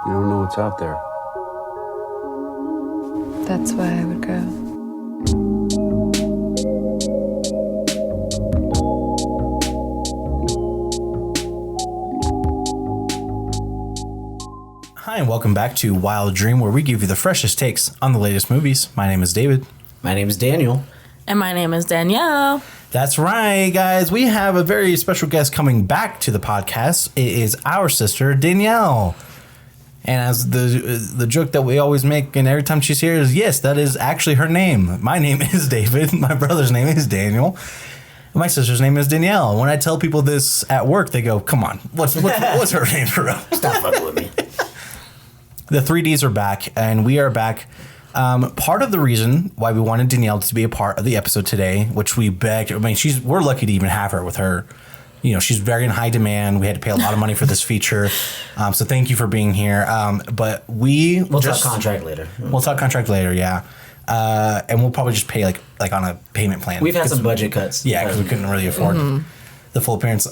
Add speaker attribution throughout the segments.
Speaker 1: You don't know what's out there.
Speaker 2: That's why I would go.
Speaker 3: Hi, and welcome back to Wild Dream, where we give you the freshest takes on the latest movies. My name is David.
Speaker 4: My name is Daniel.
Speaker 5: And my name is Danielle.
Speaker 3: That's right, guys. We have a very special guest coming back to the podcast. It is our sister, Danielle. And as the joke that we always make, and every time she's here is, yes, that is actually her name. My name is David. My brother's name is Daniel. My sister's name is Danielle. When I tell people this at work, they go, come on, what's her name for real?
Speaker 4: Stop fucking with me.
Speaker 3: The 3Ds are back, and we are back. Part of the reason why we wanted Danielle to be a part of the episode today, which we begged, I mean, we're lucky to even have her with her. You know, she's very in high demand. We had to pay a lot of money for this feature. So thank you for being here. But we'll
Speaker 4: talk contract later.
Speaker 3: We'll talk contract later, yeah. And we'll probably just pay like on a payment plan.
Speaker 4: We've had some budget cuts.
Speaker 3: Yeah, because we couldn't really afford the full appearance.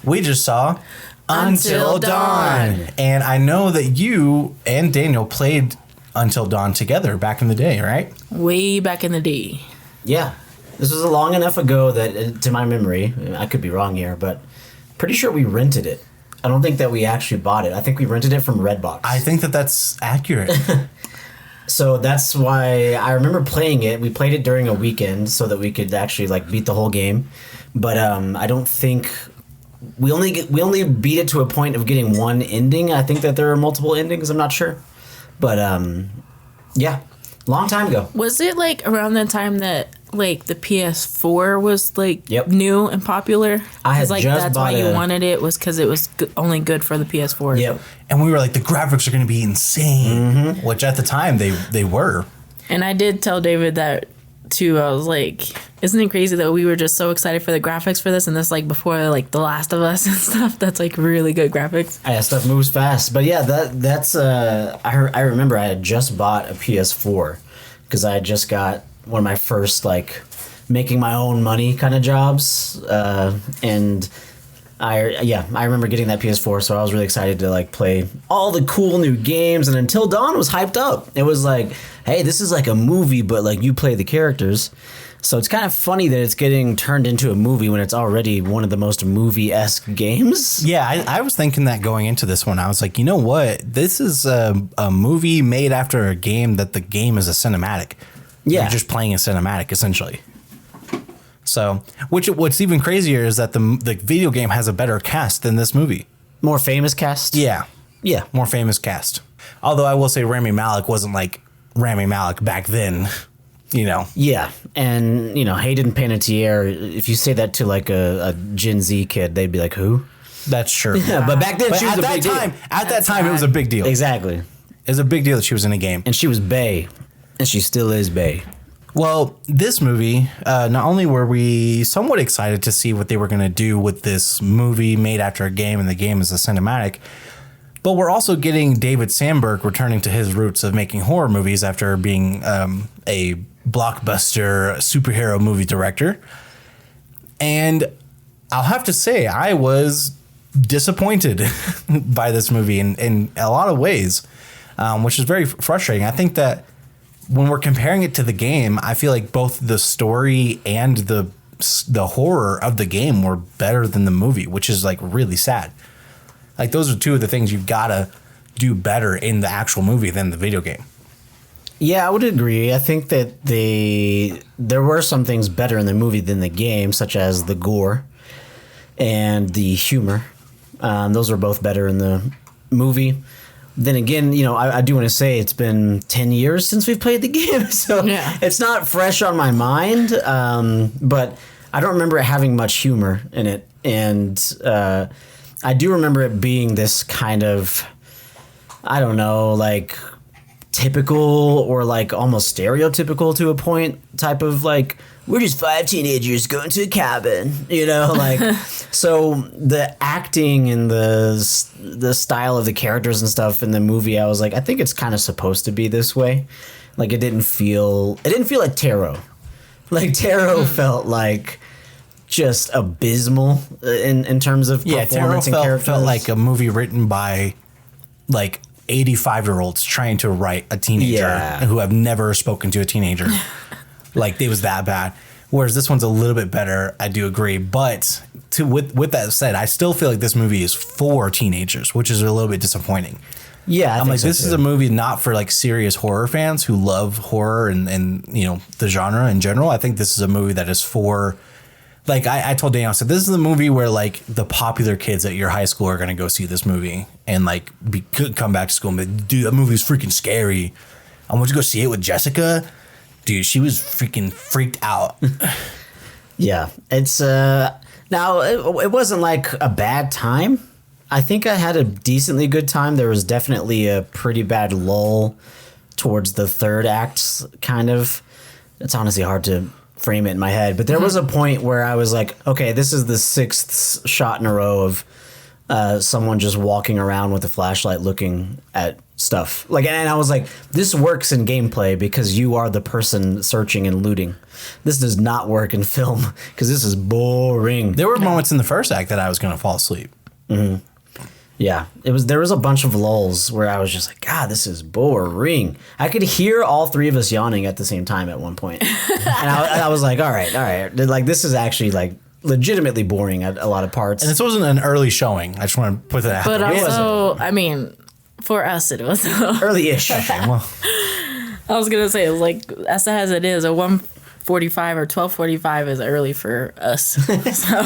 Speaker 3: We just saw Until Dawn. And I know that you and Daniel played Until Dawn together back in the day, right?
Speaker 5: Way back in the day.
Speaker 4: Yeah. This was long enough ago that, to my memory, I could be wrong here, but pretty sure we rented it. I don't think that we actually bought it. I think we rented it from Redbox.
Speaker 3: I think that that's accurate.
Speaker 4: So that's why I remember playing it. We played it during a weekend so that we could actually like beat the whole game. But I don't think we only beat it to a point of getting one ending. I think that there are multiple endings. I'm not sure. But yeah, long time ago.
Speaker 5: Was it like around the time that like the PS4 was like new and popular?
Speaker 4: I had
Speaker 5: like
Speaker 4: just
Speaker 5: that's why
Speaker 4: bought
Speaker 5: you wanted it, was because it was only good for the PS4.
Speaker 4: Yep.
Speaker 3: And we were like, the graphics are going to be insane, which at the time they were.
Speaker 5: And I did tell David that too. I was like, isn't it crazy that we were just so excited for the graphics for this, and this like before like The Last of Us and stuff? That's like really good graphics.
Speaker 4: Yeah, stuff moves fast. But yeah, that's I remember I had just bought a PS4 because I had just got one of my first like making my own money kind of jobs, and I remember getting that PS4, so I was really excited to like play all the cool new games. And Until Dawn was hyped up. It was like, hey, this is like a movie, but like you play the characters. So it's kind of funny that it's getting turned into a movie when it's already one of the most movie-esque games.
Speaker 3: Yeah, I was thinking that going into this one. I was like, you know what? This is a movie made after a game that the game is a cinematic. Yeah. You're just playing a cinematic, essentially. So, what's even crazier is that the video game has a better cast than this movie.
Speaker 4: More famous cast?
Speaker 3: Yeah.
Speaker 4: Yeah.
Speaker 3: More famous cast. Although I will say Rami Malek wasn't like Rami Malek back then. You know.
Speaker 4: Yeah, and you know, Hayden Panettiere, if you say that to like a Gen Z kid, they'd be like, "Who?"
Speaker 3: That's true.
Speaker 4: Yeah, but back then she was a big deal.
Speaker 3: At that time, it was a big deal.
Speaker 4: Exactly.
Speaker 3: It was a big deal that she was in a game,
Speaker 4: and she was bae, and she still is bae.
Speaker 3: Well, this movie, not only were we somewhat excited to see what they were going to do with this movie made after a game, and the game is a cinematic, but we're also getting David Sandberg returning to his roots of making horror movies after being a blockbuster superhero movie director. And I'll have to say, I was disappointed by this movie in a lot of ways, which is very frustrating. I think that when we're comparing it to the game, I feel like both the story and the horror of the game were better than the movie, which is like really sad. Like those are two of the things you've got to do better in the actual movie than the video game.
Speaker 4: Yeah, I would agree. I think that there were some things better in the movie than the game, such as the gore and the humor. Those were both better in the movie. Then again, you know, I do want to say it's been 10 years since we've played the game, so it's not fresh on my mind. But I don't remember it having much humor in it, and I do remember it being this kind of, I don't know, like typical or like almost stereotypical to a point type of like, we're just 5 teenagers going to a cabin, you know, like, so the acting and the style of the characters and stuff in the movie, I was like, I think it's kind of supposed to be this way. Like it didn't feel like Tarot. Like Tarot felt like just abysmal in terms of performance and characters.
Speaker 3: Felt like a movie written by like 85-year-olds trying to write a teenager who have never spoken to a teenager. Like, it was that bad. Whereas this one's a little bit better, I do agree. But with that said, I still feel like this movie is for teenagers, which is a little bit disappointing.
Speaker 4: Yeah,
Speaker 3: I'm like, this is a movie not for like serious horror fans who love horror and you know, the genre in general. I think this is a movie that is for, like, I told Danielle, I said, this is the movie where like the popular kids at your high school are going to go see this movie and like come back to school and be, dude, that movie's freaking scary. I want to go see it with Jessica. Dude, she was freaking freaked out.
Speaker 4: Yeah, it's now it wasn't like a bad time. I think I had a decently good time. There was definitely a pretty bad lull towards the third act, kind of. It's honestly hard to frame it in my head, but there was a point where I was like, okay, this is the sixth shot in a row of someone just walking around with a flashlight looking at stuff. Like, and I was like, this works in gameplay because you are the person searching and looting. This does not work in film because this is boring.
Speaker 3: There were moments in the first act that I was going to fall asleep.
Speaker 4: Mm-hmm. Yeah, there was a bunch of lulls where I was just like, God, this is boring. I could hear all three of us yawning at the same time at one point. And I was like, all right. Like, this is actually like legitimately boring at a lot of parts.
Speaker 3: And this wasn't an early showing. I just want to put that out
Speaker 5: But
Speaker 3: there.
Speaker 5: also, I mean, for us, it was
Speaker 4: early-ish.
Speaker 3: Okay, well,
Speaker 5: I was gonna say, like, as sad as it is, a 1:45 or 12:45 is early for us. So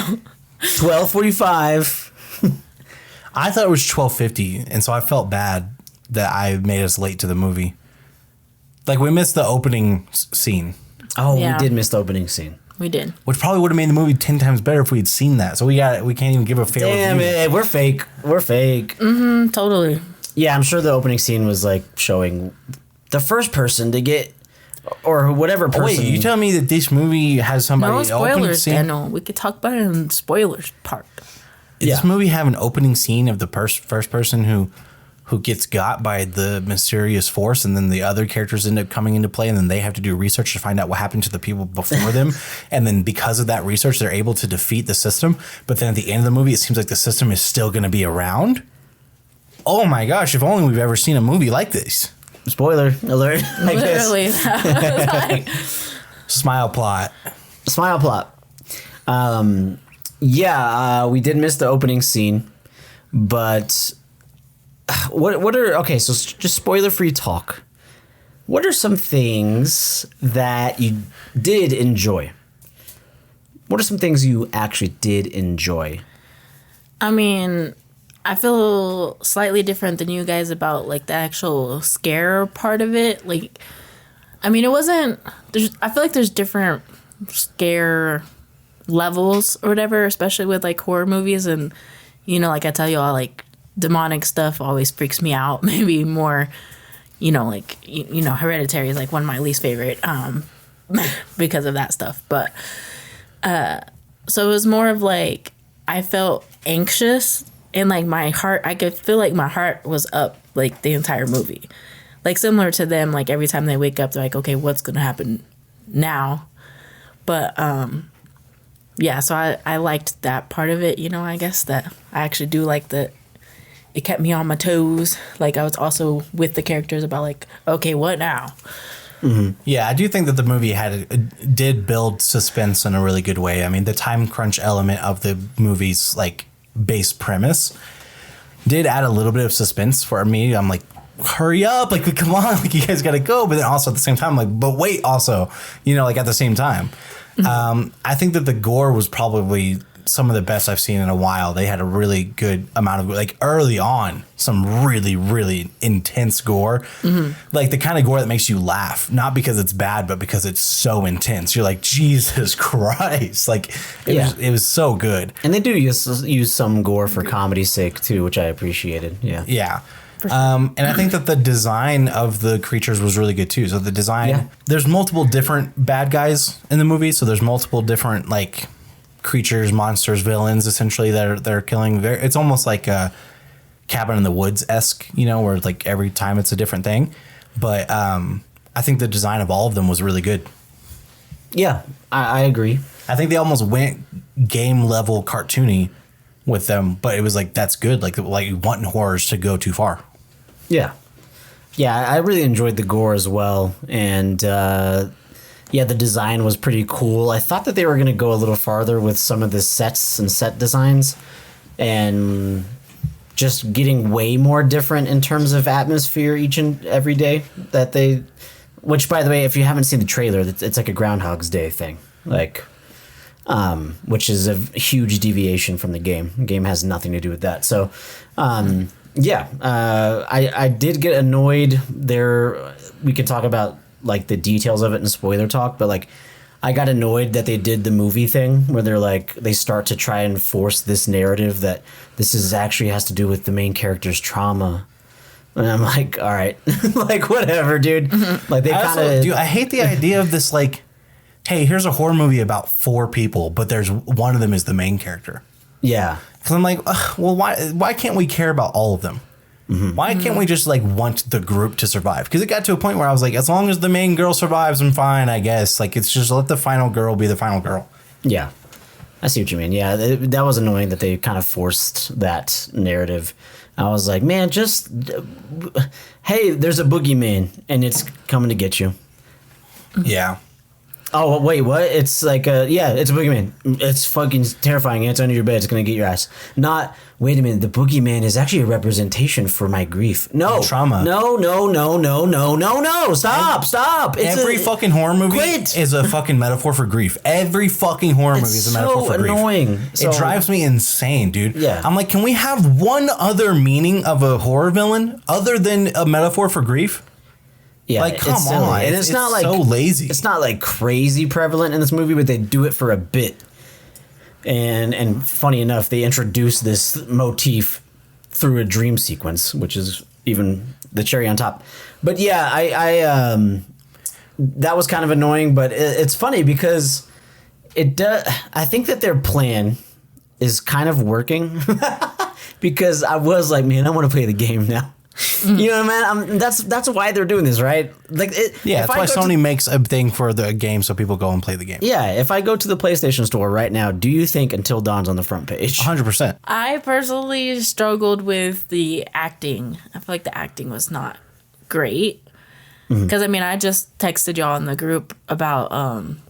Speaker 4: 12:45.
Speaker 3: I thought it was 12:50, and so I felt bad that I made us late to the movie. Like, we missed the opening scene.
Speaker 4: Oh,
Speaker 5: Yeah.
Speaker 4: we did miss the opening scene.
Speaker 5: we did.
Speaker 3: Which probably would have made the movie 10 times better if we had seen that. So we can't even give a fair
Speaker 4: Damn
Speaker 3: review.
Speaker 4: it, we're fake. We're fake.
Speaker 5: Totally.
Speaker 4: Yeah, I'm sure the opening scene was like showing the first person to get, or whatever person.
Speaker 3: Oh, wait, you tell me that this movie has somebody
Speaker 5: No
Speaker 3: opening
Speaker 5: spoilers,
Speaker 3: scene?
Speaker 5: Daniel. We could talk about it in the spoilers part.
Speaker 3: Does
Speaker 4: Yeah.
Speaker 3: this movie have an opening scene of the first person who gets got by the mysterious force, and then the other characters end up coming into play, and then they have to do research to find out what happened to the people before them, and then because of that research, they're able to defeat the system. But then at the end of the movie, it seems like the system is still going to be around. Oh my gosh! If only we've ever seen a movie like this.
Speaker 4: Spoiler alert. I guess.
Speaker 5: Literally. Like,
Speaker 3: Smile plot.
Speaker 4: Smile plot. We did miss the opening scene, but what are okay? So just spoiler-free talk. What are some things that you did enjoy? What are some things you actually did enjoy?
Speaker 5: I mean, I feel slightly different than you guys about like the actual scare part of it. Like, I mean, it wasn't. I feel like there's different scare levels or whatever, especially with like horror movies, and you know, like I tell you all, like demonic stuff always freaks me out. Maybe more, you know, like you know, Hereditary is like one of my least favorite because of that stuff. But so it was more of like I felt anxious and like my heart. I could feel like my heart was up like the entire movie, like similar to them. Like every time they wake up, they're like, okay, what's gonna happen now? But yeah, so I liked that part of it, you know, I guess that I actually do like that it kept me on my toes. Like I was also with the characters about like, okay, what now?
Speaker 3: Mm-hmm. Yeah, I do think that the movie did build suspense in a really good way. I mean, the time crunch element of the movie's like base premise did add a little bit of suspense for me. I'm like, hurry up, like come on, like you guys gotta go. But then also at the same time, like, but wait, also, you know, like at the same time. I think that the gore was probably some of the best I've seen in a while. They had a really good amount of, like early on, some really, really intense gore. Like the kind of gore that makes you laugh, not because it's bad, but because it's so intense. You're like, Jesus Christ. Like it was so good.
Speaker 4: And they do use some gore for comedy's sake too, which I appreciated. Yeah.
Speaker 3: Yeah. And I think that the design of the creatures was really good too. So the design, there's multiple different bad guys in the movie. So there's multiple different like creatures, monsters, villains, essentially that are killing. It's almost like a Cabin in the Woods-esque, you know, where like every time it's a different thing. But I think the design of all of them was really good.
Speaker 4: Yeah, I agree.
Speaker 3: I think they almost went game level cartoony with them, but it was like, that's good. Like you want horrors to go too far.
Speaker 4: Yeah. Yeah, I really enjoyed the gore as well. And yeah, the design was pretty cool. I thought that they were going to go a little farther with some of the sets and set designs and just getting way more different in terms of atmosphere each and every day that they, which by the way, if you haven't seen the trailer, it's like a Groundhog's Day thing, like, which is a huge deviation from the game. The game has nothing to do with that. So, yeah, I did get annoyed there. We can talk about like the details of it in spoiler talk, but like, I got annoyed that they did the movie thing where they're like, they start to try and force this narrative that this is actually has to do with the main character's trauma. And I'm like, all right, like whatever, dude. Like they kind of,
Speaker 3: dude, I hate the idea of this, like, hey, here's a horror movie about 4 people, but there's one of them is the main character.
Speaker 4: yeah.
Speaker 3: Cause I'm like, well, why can't we care about all of them? Why can't we just like want the group to survive? Because it got to a point where I was like, as long as the main girl survives, I'm fine, I guess. Like, it's just let the final girl be the final girl.
Speaker 4: Yeah. I see what you mean. Yeah, that was annoying that they kind of forced that narrative. I was like, man, just, hey, there's a boogeyman and it's coming to get you.
Speaker 3: Yeah.
Speaker 4: Oh, wait, what? It's like, yeah, it's a boogeyman. It's fucking terrifying. It's under your bed. It's going to get your ass. Not, wait a minute, the boogeyman is actually a representation for my grief. No.
Speaker 3: Trauma.
Speaker 4: No. Stop. It's
Speaker 3: Every fucking horror movie
Speaker 4: Quit.
Speaker 3: is a fucking metaphor for grief. Every fucking horror movie is a metaphor for grief.
Speaker 4: Annoying.
Speaker 3: It drives me insane, dude.
Speaker 4: Yeah.
Speaker 3: I'm like, can we have one other meaning of a horror villain other than a metaphor for grief?
Speaker 4: Yeah,
Speaker 3: Like, come
Speaker 4: it's silly.
Speaker 3: on.
Speaker 4: And it's not like
Speaker 3: so lazy.
Speaker 4: It's not like crazy prevalent in this movie, but they do it for a bit. And funny enough, they introduce this motif through a dream sequence, which is even the cherry on top. But yeah, I that was kind of annoying, but it's funny because it does. I think that their plan is kind of working because I was like, man, I want to play the game now. You know what I mean? That's why they're doing this, right? Like,
Speaker 3: Yeah, that's why Sony makes a thing for the game so people go and play the game.
Speaker 4: Yeah, if I go to the PlayStation Store right now, do you think Until Dawn's on the front page?
Speaker 3: 100%.
Speaker 5: I personally struggled with the acting. I feel like the acting was not great. Because, I mean, I just texted y'all in the group about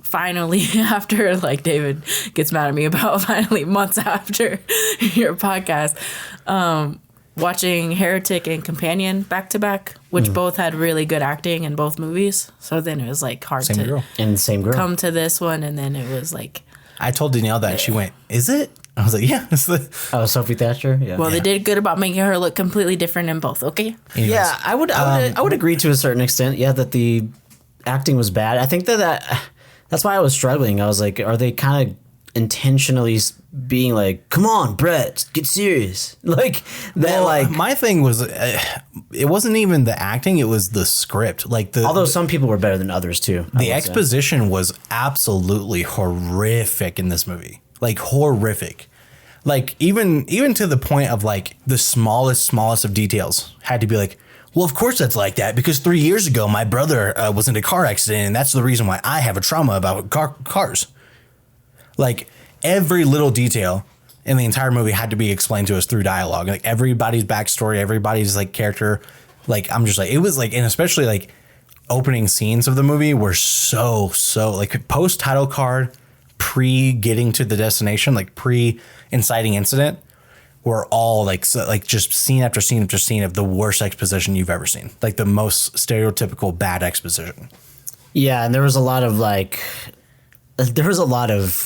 Speaker 5: finally, after, like, David gets mad at me about finally months after your podcast, watching Heretic and Companion back to back, which both had really good acting in both movies. So then it was like hard
Speaker 3: Same
Speaker 5: to
Speaker 3: girl.
Speaker 4: And the same girl.
Speaker 5: come to this one, and then it was like,
Speaker 3: I told Danielle that. She went, is it? I was like, yeah. It's the...
Speaker 4: Oh, Sophie Thatcher. Yeah.
Speaker 5: well, they did good about making her look completely different in both. Okay.
Speaker 3: Anyways.
Speaker 4: Yeah, I would agree to a certain extent. Yeah, that the acting was bad. I think that's why I was struggling. I was like, are they kind of intentionally being like, come on, Brett, get serious, like that?
Speaker 3: Well,
Speaker 4: like,
Speaker 3: my thing was, it wasn't even the acting; it was the script. Like
Speaker 4: although some people were better than others too.
Speaker 3: the exposition was absolutely horrific in this movie. Like horrific. Like even to the point of like the smallest of details had to be like, well, of course that's like that because 3 years ago my brother was in a car accident and that's the reason why I have a trauma about cars. Like every little detail in the entire movie had to be explained to us through dialogue. Like everybody's backstory, everybody's like character. Like I'm just like, it was like, and especially like opening scenes of the movie were so like post title card, pre getting to the destination, like pre inciting incident, were all like so, like just scene after scene after scene of the worst exposition you've ever seen. Like the most stereotypical bad exposition.
Speaker 4: Yeah, and there was a lot of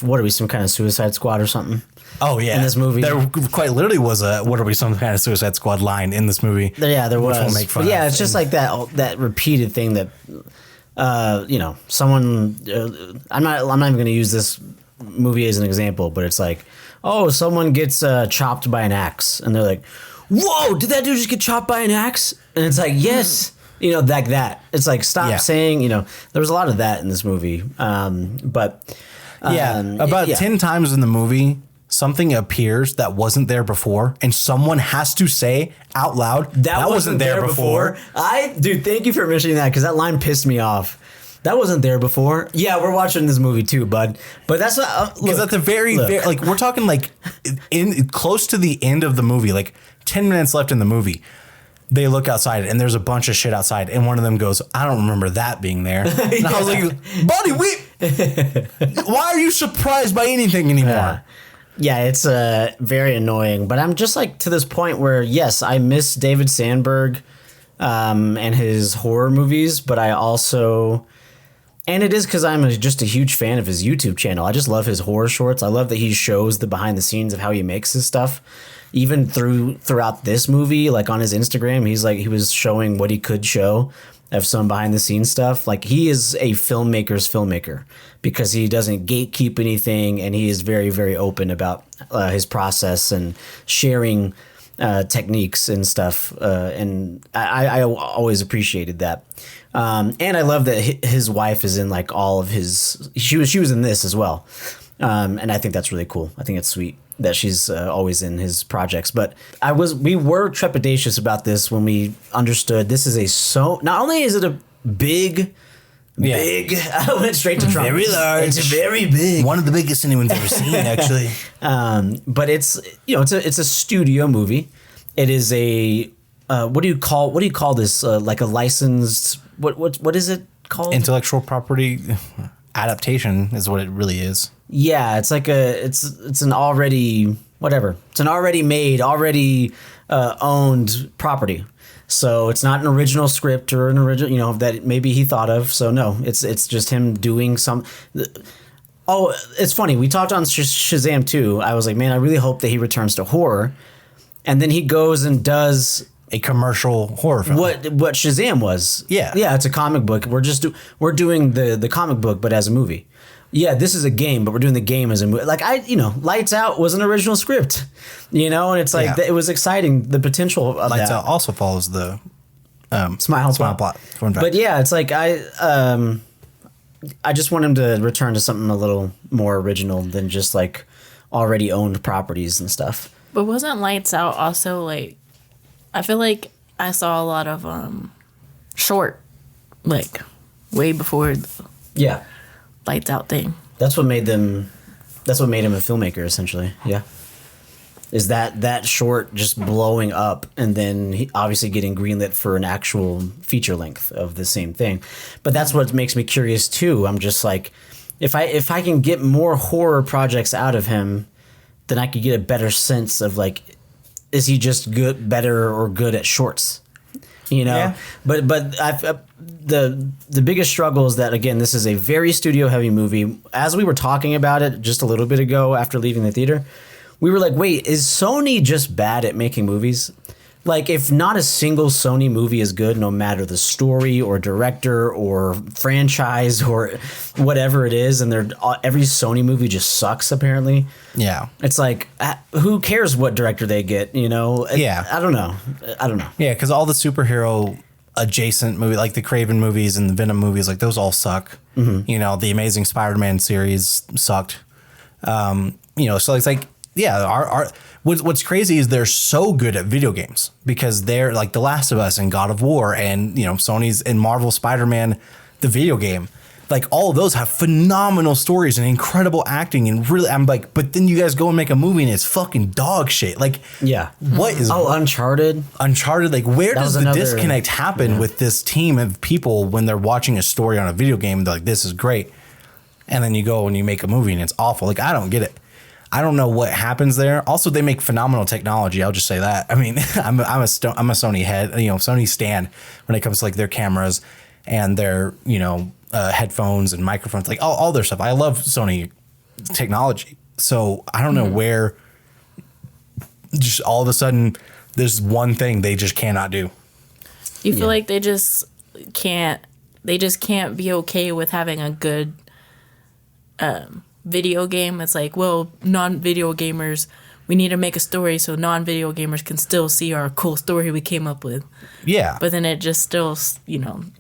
Speaker 4: what are we, some kind of Suicide Squad or something?
Speaker 3: Oh yeah,
Speaker 4: in this movie,
Speaker 3: there quite literally was a "What are we, some kind of Suicide Squad" line in this movie.
Speaker 4: Yeah, there was.
Speaker 3: We'll make fun
Speaker 4: but yeah,
Speaker 3: of.
Speaker 4: it's just like that repeated thing that, someone. I'm not even going to use this movie as an example, but it's like, oh, someone gets chopped by an axe, and they're like, whoa, did that dude just get chopped by an axe? And it's like, yes. Like that. It's like, stop saying, there was a lot of that in this movie. About 10 times in the movie, something appears that wasn't there before, and someone has to say out loud, that wasn't there before. Dude, thank you for mentioning that, because that line pissed me off. That wasn't there before. Yeah, we're watching this movie too, bud. But that's what,
Speaker 3: because at the very, like, we're talking like in close to the end of the movie, like 10 minutes left in the movie. they look outside and there's a bunch of shit outside, and one of them goes, I don't remember that being there. And I was like, buddy, why are you surprised by anything anymore?
Speaker 4: Yeah, it's very annoying. But I'm just like to this point where, yes, I miss David Sandberg and his horror movies, but I also... And it is because I'm just a huge fan of his YouTube channel. I just love his horror shorts. I love that he shows the behind the scenes of how he makes his stuff. Even throughout this movie, like on his Instagram, he was showing what he could show of some behind the scenes stuff. Like, he is a filmmaker's filmmaker because he doesn't gatekeep anything, and he is very, very open about his process and sharing techniques and stuff. And I always appreciated that. And I love that his wife is in like all of his. She was in this as well, and I think that's really cool. I think it's sweet that she's always in his projects. But we were trepidatious about this when we understood this is not only is it a big. I went straight to Trump.
Speaker 3: Very large.
Speaker 4: It's very big.
Speaker 3: One of the biggest anyone's ever seen, actually.
Speaker 4: But it's a studio movie. It is a what do you call this? Like a licensed what is it called?
Speaker 3: Intellectual property adaptation is what it really is.
Speaker 4: Yeah, it's like it's an already made, already owned property. So it's not an original script or an original, that maybe he thought of. So no, it's just him doing some. Oh, it's funny. We talked on Shazam too. I was like, man, I really hope that he returns to horror, and then he goes and does
Speaker 3: a commercial horror film.
Speaker 4: What Shazam was.
Speaker 3: Yeah.
Speaker 4: It's a comic book. We're doing the comic book, but as a movie. Yeah, this is a game, but we're doing the game as a movie. Like, Lights Out was an original script, and it's like, it was exciting, the potential of
Speaker 3: Lights
Speaker 4: that.
Speaker 3: Out also follows the
Speaker 4: Smile Plot. But yeah, it's like, I just want him to return to something a little more original than just like already owned properties and stuff.
Speaker 5: But wasn't Lights Out also like, I feel like I saw a lot of short, like way before the Lights Out thing.
Speaker 4: That's what made him a filmmaker, essentially. Yeah. Is that short just blowing up, and then he obviously getting greenlit for an actual feature length of the same thing. But that's what makes me curious too. I'm just like, if I can get more horror projects out of him, then I could get a better sense of like, is he just better or good at shorts?
Speaker 3: Yeah.
Speaker 4: But the biggest struggle is that, again, this is a very studio heavy movie. As we were talking about it just a little bit ago after leaving the theater, we were like, wait, is Sony just bad at making movies? Like, if not a single Sony movie is good, no matter the story or director or franchise or whatever it is, and every Sony movie just sucks, apparently.
Speaker 3: Yeah.
Speaker 4: It's like, who cares what director they get,
Speaker 3: Yeah.
Speaker 4: I don't know.
Speaker 3: Yeah, because all the superhero adjacent movie, like the Craven movies and the Venom movies, like those all suck. Mm-hmm. The Amazing Spider-Man series sucked. So it's like, yeah, what's crazy is they're so good at video games because they're like The Last of Us and God of War and, Sony's and Marvel Spider-Man, the video game. Like, all of those have phenomenal stories and incredible acting, and really, I'm like, but then you guys go and make a movie and it's fucking dog shit. Like, what is...
Speaker 4: Oh, Uncharted,
Speaker 3: like, where does the disconnect happen with this team of people when they're watching a story on a video game? They're like, this is great. And then you go and you make a movie and it's awful. Like, I don't get it. I don't know what happens there. Also, they make phenomenal technology. I'll just say that. I mean, I'm a Sony head, Sony stan when it comes to like their cameras and their, headphones and microphones, like all their stuff. I love Sony technology. So I don't know where just all of a sudden there's one thing they just cannot do.
Speaker 5: You feel like they just can't be okay with having a good video game. It's like, well, non-video gamers, we need to make a story so non-video gamers can still see our cool story we came up with.
Speaker 3: Yeah.
Speaker 5: But then it just still, just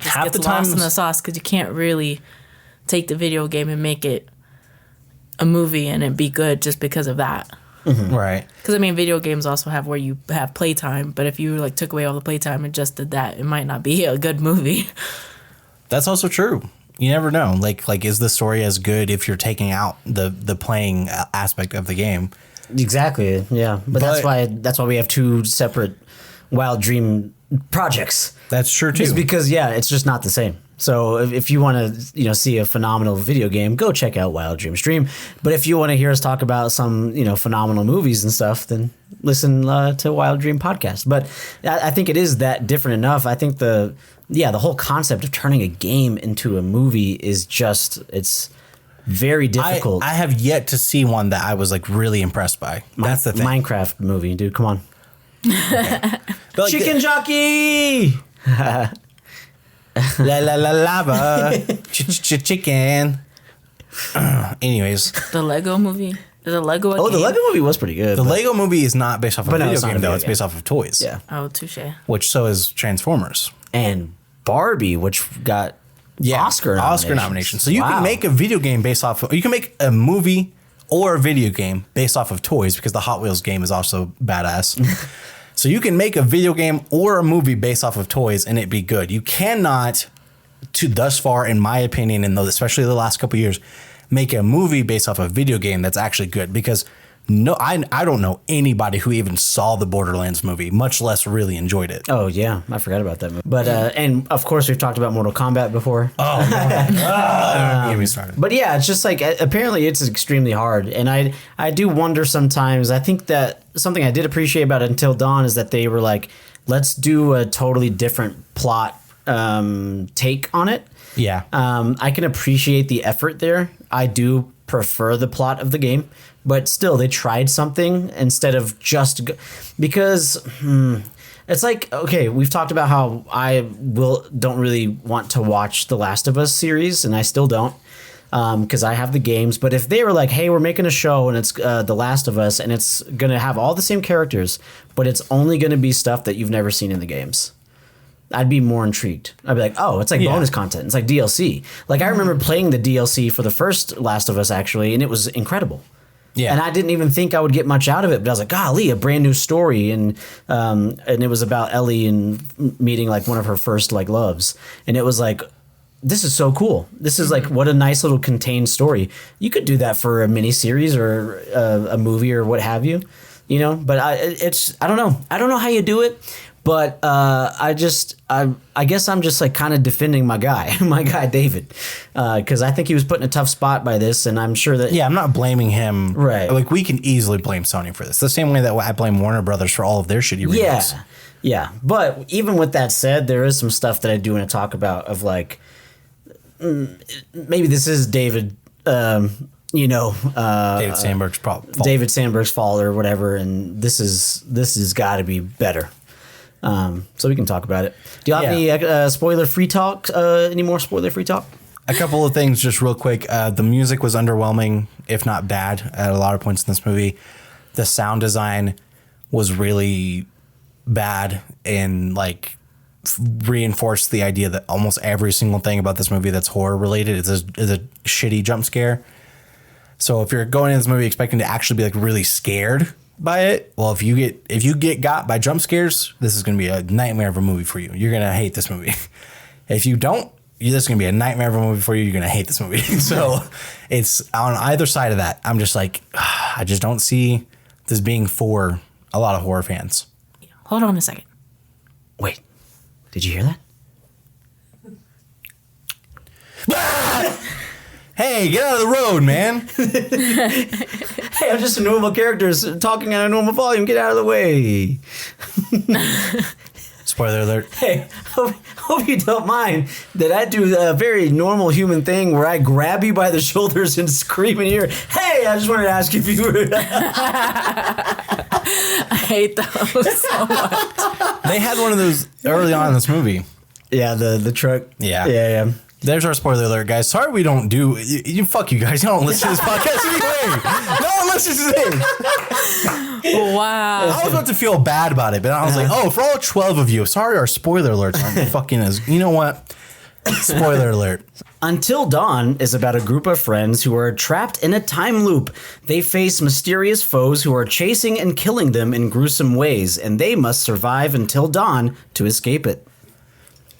Speaker 3: Half
Speaker 5: gets lost in the sauce because you can't really take the video game and make it a movie and it be good just because of that.
Speaker 3: Mm-hmm. Right.
Speaker 5: Because, video games also have where you have playtime, but if you, like, took away all the playtime and just did that, it might not be a good movie. That's
Speaker 3: also true. You never know. Like, is the story as good if you're taking out the playing aspect of the game?
Speaker 4: Exactly. Yeah. But that's why we have two separate Wild Dream projects.
Speaker 3: That's true too.
Speaker 4: It's because it's just not the same. So if you want to see a phenomenal video game, go check out Wild Dream Stream. But if you want to hear us talk about some phenomenal movies and stuff, then listen to Wild Dream podcast. But I think it is that different enough. I think the whole concept of turning a game into a movie is it's very difficult.
Speaker 3: I have yet to see one that I was like really impressed by. That's the thing.
Speaker 4: Minecraft movie, dude. Come on.
Speaker 3: Okay. Like
Speaker 4: Chicken jockey.
Speaker 3: La la la lava. Chicken. Anyways.
Speaker 5: The Lego movie. Is the Lego
Speaker 4: the Lego movie was pretty good.
Speaker 3: The Lego movie is not based off of a video game, though. It's
Speaker 4: game.
Speaker 3: based off of toys.
Speaker 4: Yeah.
Speaker 5: Oh, touche.
Speaker 3: Which so is Transformers.
Speaker 4: And Barbie, which got Oscar
Speaker 3: nomination. So you can make a video game based off of, you can make a movie or a video game based off of toys, because the Hot Wheels game is also badass. So you can make a video game or a movie based off of toys and it be good. You cannot, thus far, in my opinion, and especially the last couple of years, make a movie based off a video game that's actually good, because I don't know anybody who even saw the Borderlands movie, much less really enjoyed it.
Speaker 4: Oh yeah, I forgot about that movie. But and of course we've talked about Mortal Kombat before.
Speaker 3: Oh, man. Get me started.
Speaker 4: But yeah, it's just like apparently it's extremely hard, and I do wonder sometimes. I think that something I did appreciate about Until Dawn is that they were like, let's do a totally different plot take on it.
Speaker 3: Yeah.
Speaker 4: I can appreciate the effort there. I do prefer the plot of the game, but still they tried something instead of just because it's like, okay, we've talked about how I don't really want to watch the Last of Us series, and I still don't, because I have the games. But if they were like, hey, we're making a show and it's The Last of Us, and it's gonna have all the same characters, but it's only gonna be stuff that you've never seen in the games, I'd be more intrigued. I'd be like, oh, it's like bonus content. It's like DLC. Like I remember playing the DLC for the first Last of Us actually, and it was incredible. Yeah. And I didn't even think I would get much out of it, but I was like, golly, a brand new story, and it was about Ellie and meeting like one of her first like loves, and it was like, this is so cool. This is like, what a nice little contained story. You could do that for a miniseries or a movie or what have you, But I don't know. I don't know how you do it. But I guess I'm just like kind of defending my guy David, because I think he was put in a tough spot by this, and I'm sure that
Speaker 3: I'm not blaming him.
Speaker 4: Right,
Speaker 3: like we can easily blame Sony for this, the same way that I blame Warner Brothers for all of their shitty remakes.
Speaker 4: Yeah. But even with that said, there is some stuff that I do want to talk about of like maybe this is David. David
Speaker 3: Sandberg's fault.
Speaker 4: David Sandberg's fault or whatever, and this has got to be better. So we can talk about it. Do you have any spoiler-free talk? Any more spoiler-free talk?
Speaker 3: A couple of things, just real quick. The music was underwhelming, if not bad, at a lot of points in this movie. The sound design was really bad and like reinforced the idea that almost every single thing about this movie that's horror related is a shitty jump scare. So if you're going into this movie expecting to actually be like really scared by it, well, if you get got by jump scares, this is going to be a nightmare of a movie for you. You're going to hate this movie. If you don't, this is going to be a nightmare of a movie for you. You're going to hate this movie. So it's on either side of that. I'm just like, I just don't see this being for a lot of horror fans.
Speaker 5: Hold on a second.
Speaker 4: Wait, did you hear
Speaker 3: that? Hey, get out of the road, man.
Speaker 4: Hey, I'm just a normal character talking at a normal volume. Get out of the way.
Speaker 3: Spoiler alert.
Speaker 4: Hey, hope you don't mind that I do a very normal human thing where I grab you by the shoulders and scream in your ear. Hey, I just wanted to ask if you were...
Speaker 5: I hate those so much.
Speaker 3: They had one of those early on in this movie.
Speaker 4: Yeah, the truck.
Speaker 3: Yeah. There's our spoiler alert, guys. Sorry we don't do... fuck you guys. You don't listen to this podcast anyway. No one listens to this.
Speaker 5: Wow.
Speaker 3: I was about to feel bad about it, but I was like, for all 12 of you, sorry our spoiler alerts aren't fucking as... You know what? Spoiler alert.
Speaker 4: Until Dawn is about a group of friends who are trapped in a time loop. They face mysterious foes who are chasing and killing them in gruesome ways, and they must survive until dawn to escape it.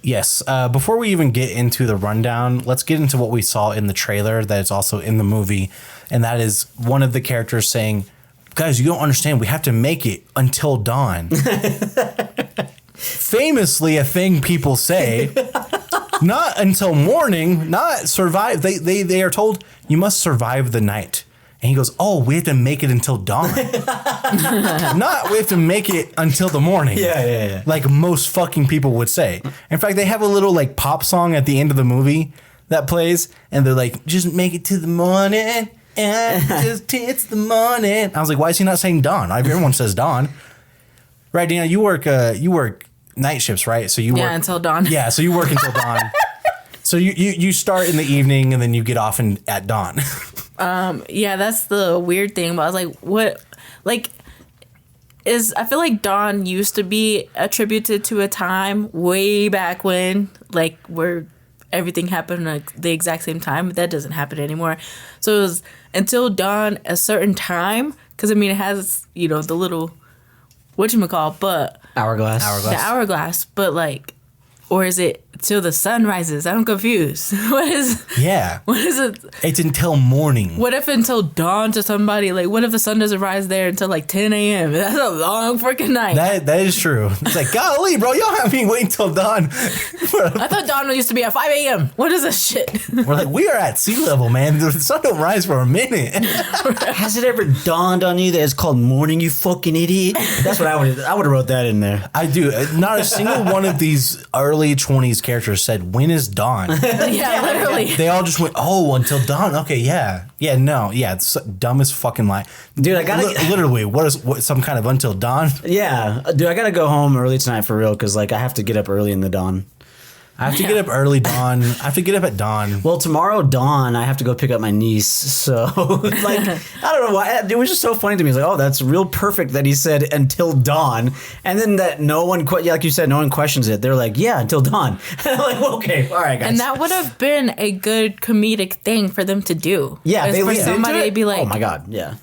Speaker 3: Yes. Before we even get into the rundown, let's get into what we saw in the trailer that is also in the movie. And that is one of the characters saying, guys, you don't understand. We have to make it until dawn. Famously, a thing people say, not until morning, not survive. They are told you must survive the night. And he goes, oh, we have to make it until dawn. Not we have to make it until the morning.
Speaker 4: Yeah.
Speaker 3: Like most fucking people would say. In fact, they have a little like pop song at the end of the movie that plays. And they're like, just make it to the morning. And just it's the morning. I was like, why is he not saying dawn? Everyone says dawn. Right, Danielle, you work night shifts, right? So you work
Speaker 5: until dawn.
Speaker 3: Yeah, so you work until dawn. So you start in the evening and then you get off at dawn.
Speaker 5: Yeah, that's the weird thing. But I was like, what? Like, I feel like dawn used to be attributed to a time way back when, like, where everything happened at the exact same time. But that doesn't happen anymore. So it was until dawn a certain time. Because, I mean, it has, the little, whatchamacall, but...
Speaker 4: Hourglass.
Speaker 5: The hourglass. But, like... Or is it till the sun rises? I'm confused. What is it?
Speaker 3: It's until morning.
Speaker 5: What if until dawn to somebody? Like, what if the sun doesn't rise there until like 10 a.m.? That's a long freaking night.
Speaker 3: That is true. It's like, golly, bro, y'all have me waiting till dawn.
Speaker 5: I thought dawn used to be at 5 a.m. What is this shit?
Speaker 3: We're like, we are at sea level, man. The sun don't rise for a minute.
Speaker 4: Has it ever dawned on you that it's called morning, you fucking idiot? That's what I would have wrote that in there.
Speaker 3: I do. Not a single one of these early 20s characters said, when is dawn?
Speaker 5: Yeah, literally.
Speaker 3: They all just went, oh, until dawn. Okay, yeah. Yeah, no. Yeah, it's dumbest fucking lie.
Speaker 4: Dude, I gotta...
Speaker 3: Literally, what some kind of until dawn?
Speaker 4: Yeah. Dude, I gotta go home early tonight for real, because, like, I have to get up early in the dawn.
Speaker 3: I have to get up early dawn. I have to get up at dawn.
Speaker 4: Well, tomorrow dawn, I have to go pick up my niece. So, like, I don't know why. It was just so funny to me. It's like, oh, that's real perfect that he said until dawn. And then that no one, like you said, no one questions it. They're like, yeah, until dawn. And I'm like, well, okay, all right, guys.
Speaker 5: And that would have been a good comedic thing for them to do.
Speaker 4: Yeah,
Speaker 5: if
Speaker 4: they
Speaker 5: for somebody to be like,
Speaker 4: oh my God, yeah.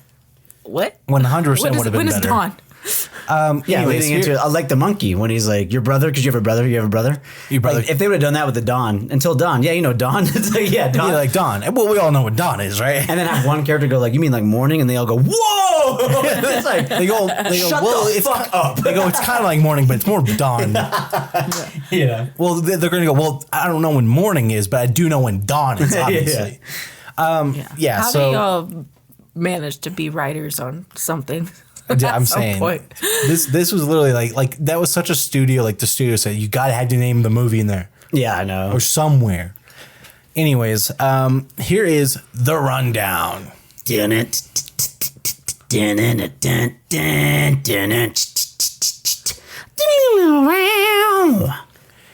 Speaker 5: What?
Speaker 3: 100% would have been better.
Speaker 5: When is dawn?
Speaker 4: Yeah, leading into like the monkey when he's like, your brother, because you have a brother, Your brother. Like, if they would have done that with the dawn, until dawn, yeah, dawn. It's like, yeah, dawn.
Speaker 3: Yeah, like dawn. Well, we all know what dawn is, right?
Speaker 4: And then have one character go like, you mean like morning? And they all go, whoa! It's like,
Speaker 3: they go,
Speaker 4: shut
Speaker 3: well,
Speaker 4: the fuck up.
Speaker 3: They go, it's kind of like morning, but it's more dawn.
Speaker 4: Yeah.
Speaker 3: Well, they're going to go, well, I don't know when morning is, but I do know when dawn is, obviously. Yeah.
Speaker 5: How
Speaker 3: So
Speaker 5: do y'all manage to be writers on something?
Speaker 3: I'm saying this was literally like that was such a studio. Like the studio said, you got to have to name the movie in there.
Speaker 4: Yeah, I know.
Speaker 3: Or somewhere. Anyways, here is the rundown.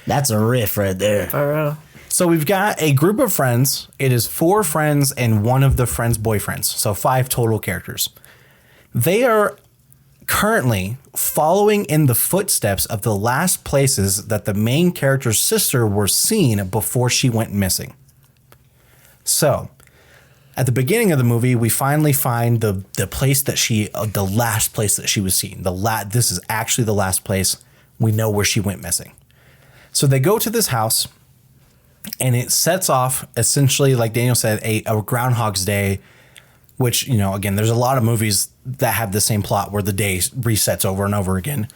Speaker 4: That's a riff right there.
Speaker 5: For real.
Speaker 3: So we've got a group of friends. It is 4 friends and one of the friends' boyfriends. So 5 total characters. They are currently following in the footsteps of the last places that the main character's sister was seen before she went missing. So, at the beginning of the movie, we finally find the place that the last place that she was seen. This is actually the last place. We know where she went missing. So they go to this house, and it sets off essentially, like Daniel said, a Groundhog's Day. Which, again, there's a lot of movies that have the same plot where the day resets over and over again,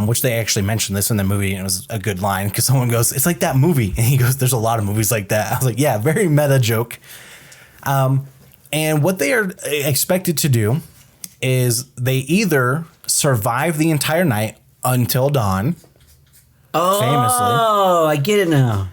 Speaker 3: which they actually mentioned this in the movie. And it was a good line because someone goes, it's like that movie. And he goes, there's a lot of movies like that. I was like, yeah, very meta joke. And what they are expected to do is they either survive the entire night until dawn. Famously.
Speaker 4: Oh, I get it now.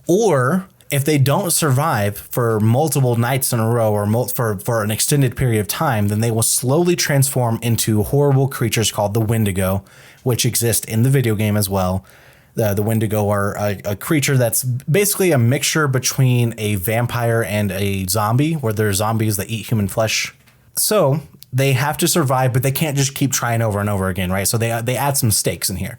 Speaker 3: Or if they don't survive for multiple nights in a row or for an extended period of time, then they will slowly transform into horrible creatures called the Wendigo, which exist in the video game as well. The Wendigo are a creature that's basically a mixture between a vampire and a zombie, where they're zombies that eat human flesh. So they have to survive, but they can't just keep trying over and over again, right? So they add some stakes in here.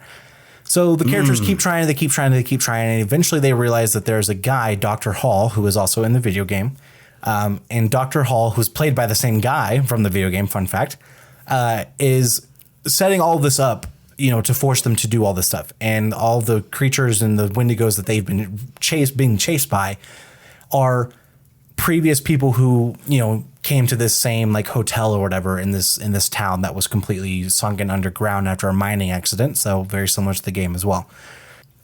Speaker 3: So the characters keep trying, and eventually they realize that there's a guy, Dr. Hall, who is also in the video game. And Dr. Hall, who's played by the same guy from the video game, fun fact, is setting all this up, to force them to do all this stuff. And all the creatures and the Wendigos that they've been being chased by are previous people who, came to this same like hotel or whatever in this town that was completely sunken underground after a mining accident. So very similar to the game as well.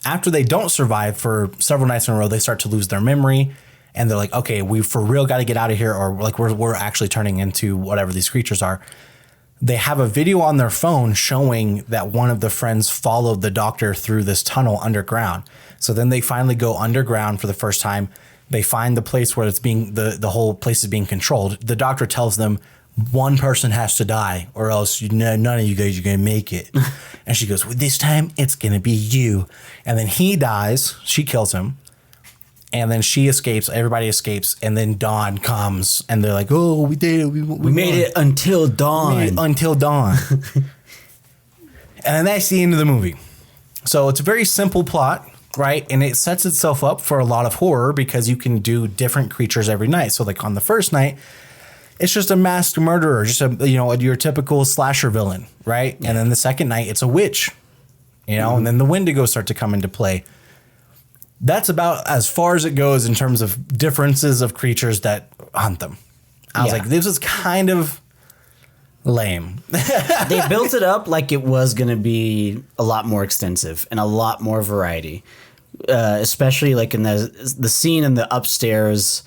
Speaker 3: After they don't survive for several nights in a row, they start to lose their memory, and they're like, okay, we for real got to get out of here, or like we're actually turning into whatever these creatures are. They have a video on their phone showing that one of the friends followed the doctor through this tunnel underground. So then they finally go underground for the first time. They find the place where it's being the whole place is being controlled. The doctor tells them one person has to die, or else none of you guys are gonna make it. And she goes, well, this time it's gonna be you. And then he dies. She kills him. And then she escapes. Everybody escapes. And then dawn comes, and they're like, "Oh, we did it. We
Speaker 4: made it until dawn.
Speaker 3: We made it until dawn." And then that's the end of the movie. So it's a very simple plot, right? And it sets itself up for a lot of horror because you can do different creatures every night. So like on the first night, it's just a masked murderer, just your typical slasher villain, right? Yeah. And then the second night, it's a witch, and then the Wendigos start to come into play. That's about as far as it goes in terms of differences of creatures that hunt them. I was like, this is kind of lame.
Speaker 4: They built it up like it was going to be a lot more extensive and a lot more variety, especially like in the scene in the upstairs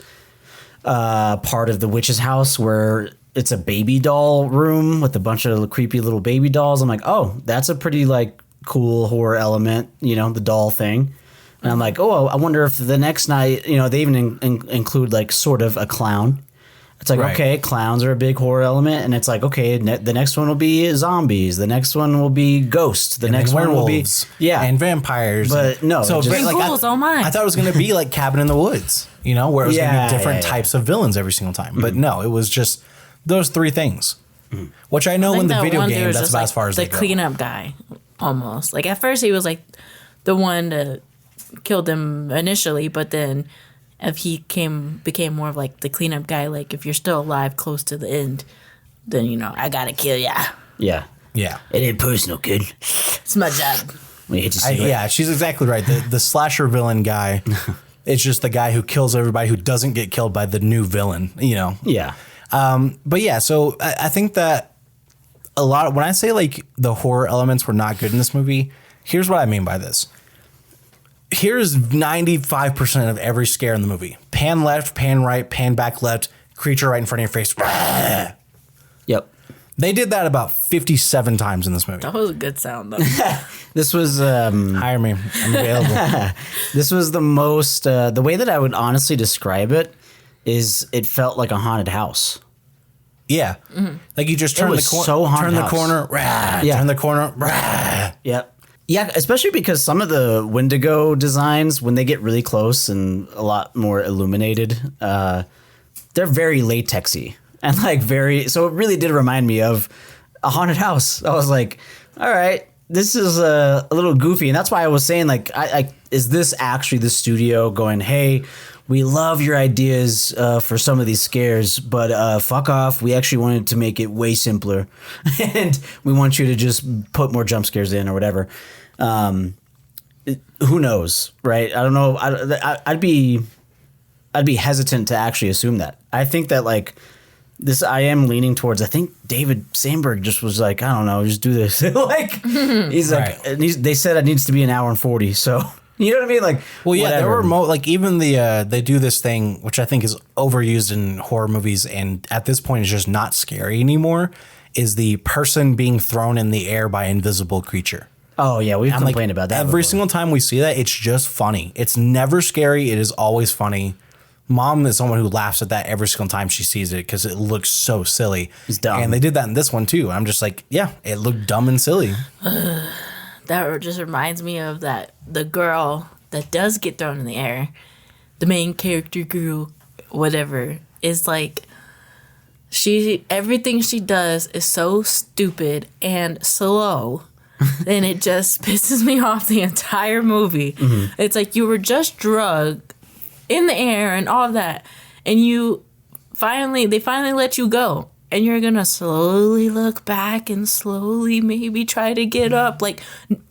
Speaker 4: part of the witch's house where it's a baby doll room with a bunch of creepy little baby dolls. I'm like, oh, that's a pretty like cool horror element, the doll thing. And I'm like, oh, I wonder if the next night, they even include like sort of a clown. It's like, okay, clowns are a big horror element. And it's like, okay, the next one will be zombies. The next one will be ghosts. The next one will be,
Speaker 3: and vampires.
Speaker 4: But no.
Speaker 5: So ghouls, oh my.
Speaker 3: I thought it was going to be like Cabin in the Woods, where it was going to be different types of villains every single time. But no, it was just those three things. Which I know in the video game, that's about as far as they go.
Speaker 5: The cleanup guy, almost. Like at first he was like the one that killed them initially, but then if he became more of like the cleanup guy, like if you're still alive close to the end, then I gotta kill ya.
Speaker 4: Yeah.
Speaker 3: Yeah.
Speaker 4: It ain't personal, kid.
Speaker 5: It's my job.
Speaker 3: She's exactly right. The slasher villain guy, it's just the guy who kills everybody who doesn't get killed by the new villain,
Speaker 4: Yeah.
Speaker 3: But yeah, so I think that when I say like the horror elements were not good in this movie, here's what I mean by this. Here's 95% of every scare in the movie. Pan left, pan right, pan back left, creature right in front of your face.
Speaker 4: Yep.
Speaker 3: They did that about 57 times in this movie.
Speaker 5: That was a good sound, though.
Speaker 4: This was...
Speaker 3: Hire me. I'm available.
Speaker 4: This was the most... the way that I would honestly describe it is it felt like a haunted house.
Speaker 3: Yeah. Mm-hmm. Like you just turn the corner, turn the corner, turn the corner.
Speaker 4: Yep. Yeah, especially because some of the Wendigo designs, when they get really close and a lot more illuminated, they're very latexy and like so it really did remind me of a haunted house. I was like, all right, this is a little goofy. And that's why I was saying like, is this actually the studio going, hey, we love your ideas for some of these scares, but fuck off. We actually wanted to make it way simpler, and we want you to just put more jump scares in or whatever. Who knows, right? I don't know. I'd be hesitant to actually assume that. I think that like this, I am leaning towards. I think David Sandberg just was like, I don't know, just do this. Like he's like, they said it needs to be an hour and 40, so. You know what I mean? Like,
Speaker 3: well, yeah, there were like even they do this thing, which I think is overused in horror movies, and at this point is just not scary anymore, is the person being thrown in the air by an invisible creature.
Speaker 4: Oh, yeah, we've complained about that
Speaker 3: every single time we see that. It's just funny. It's never scary. It is always funny. Mom is someone who laughs at that every single time she sees it because it looks so silly.
Speaker 4: It's dumb.
Speaker 3: And they did that in this one, too. I'm just like, yeah, it looked dumb and silly.
Speaker 5: That just reminds me of the girl that does get thrown in the air, the main character girl, whatever, is like everything she does is so stupid and slow, and it just pisses me off the entire movie. Mm-hmm. It's like you were just drugged in the air and all of that, and they finally let you go. And you're going to slowly look back and slowly maybe try to get up. Like,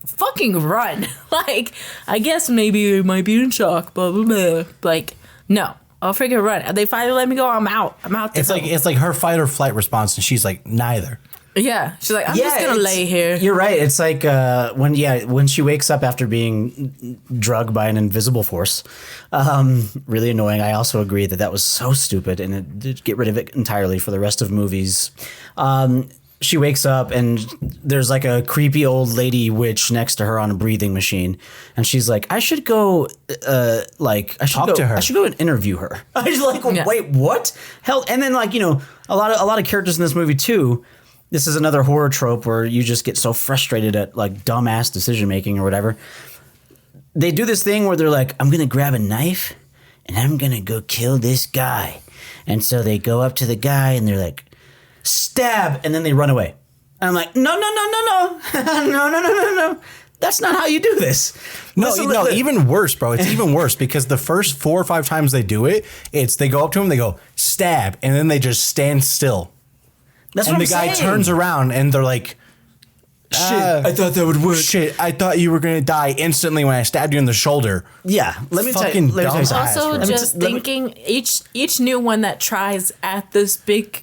Speaker 5: fucking run. Like, I guess maybe you might be in shock, blah, blah, blah. Like, no. I'll freaking run. They finally let me go. I'm out. I'm out.
Speaker 3: It's like her fight or flight response, and she's like, neither.
Speaker 5: Yeah, she's like, I'm just gonna lay here.
Speaker 4: You're right. It's like when she wakes up after being drugged by an invisible force. Really annoying. I also agree that was so stupid, and it did get rid of it entirely for the rest of movies. She wakes up and there's like a creepy old lady witch next to her on a breathing machine, and she's like, I should go talk
Speaker 3: to her.
Speaker 4: I should go and interview her. I was like, wait, what? Hell, and then like, a lot of characters in this movie too. This is another horror trope where you just get so frustrated at like dumbass decision making or whatever. They do this thing where they're like, I'm gonna grab a knife and I'm gonna go kill this guy. And so they go up to the guy and they're like, stab, and then they run away. And I'm like, no, no. That's not how you do this.
Speaker 3: No, even worse, bro. It's even worse because the first 4 or 5 times they do it, they go up to him, they go, stab, and then they just stand still.
Speaker 4: That's
Speaker 3: and
Speaker 4: what
Speaker 3: the
Speaker 4: I'm
Speaker 3: guy
Speaker 4: saying.
Speaker 3: turns around and they're like,
Speaker 4: shit, I thought that would work.
Speaker 3: Shit, I thought you were going to die instantly when I stabbed you in the shoulder.
Speaker 4: Yeah, let me tell you something.
Speaker 5: Also, just thinking each new one that tries at this big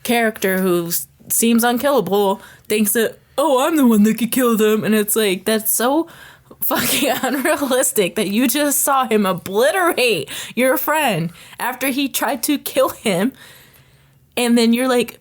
Speaker 5: character who seems unkillable thinks that, oh, I'm the one that could kill them, and it's like, that's so fucking unrealistic that you just saw him obliterate your friend after he tried to kill him, and then you're like,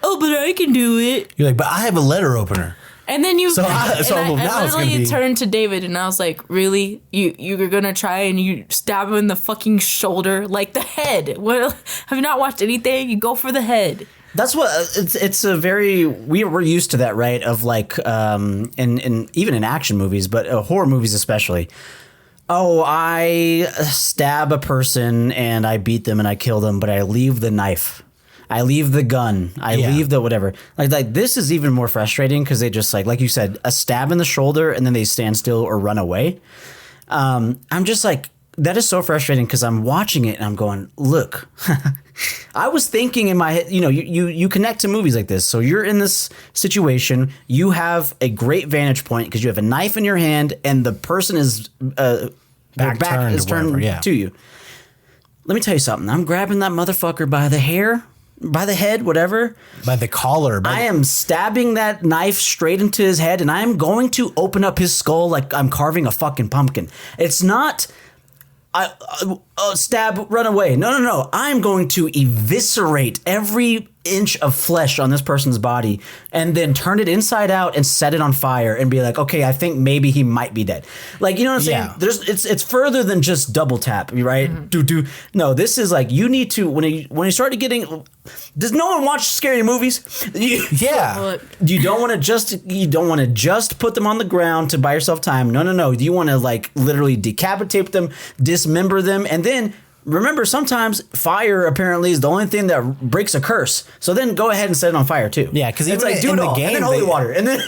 Speaker 5: oh, but I can do it.
Speaker 3: You're like, but I have a letter opener.
Speaker 5: And then
Speaker 3: I
Speaker 5: literally turned to David and I was like, really? You're going to try and you stab him in the fucking shoulder, like the head. What? Have you not watched anything? You go for the head.
Speaker 4: That's what it's a very, we're used to that, right? Of like, in even in action movies, but horror movies especially. Oh, I stab a person and I beat them and I kill them, but I leave the knife. I leave the gun. I leave the whatever. Like this is even more frustrating because they just like you said, a stab in the shoulder and then they stand still or run away. I'm just like, that is so frustrating because I'm watching it and I'm going, look, I was thinking in my head, you connect to movies like this. So you're in this situation. You have a great vantage point because you have a knife in your hand and the person is back is turned to you. Let me tell you something. I'm grabbing that motherfucker by the hair. By the head, whatever.
Speaker 3: By the collar.
Speaker 4: I am stabbing that knife straight into his head, and I am going to open up his skull like I'm carving a fucking pumpkin. It's not... stab, run away. No. I'm going to eviscerate every inch of flesh on this person's body and then turn it inside out and set it on fire and be like, okay, I think maybe he might be dead. Like, you know what I'm saying? It's further than just double tap, right? Mm-hmm. No, this is like, you need to, when you started getting, does no one watch scary movies? You don't want to just put them on the ground to buy yourself time. No. You want to like literally decapitate them, dismember them, and then remember, sometimes fire apparently is the only thing that breaks a curse. So then go ahead and set it on fire too.
Speaker 3: Yeah, because
Speaker 4: it's like, do it all, and then holy water, and then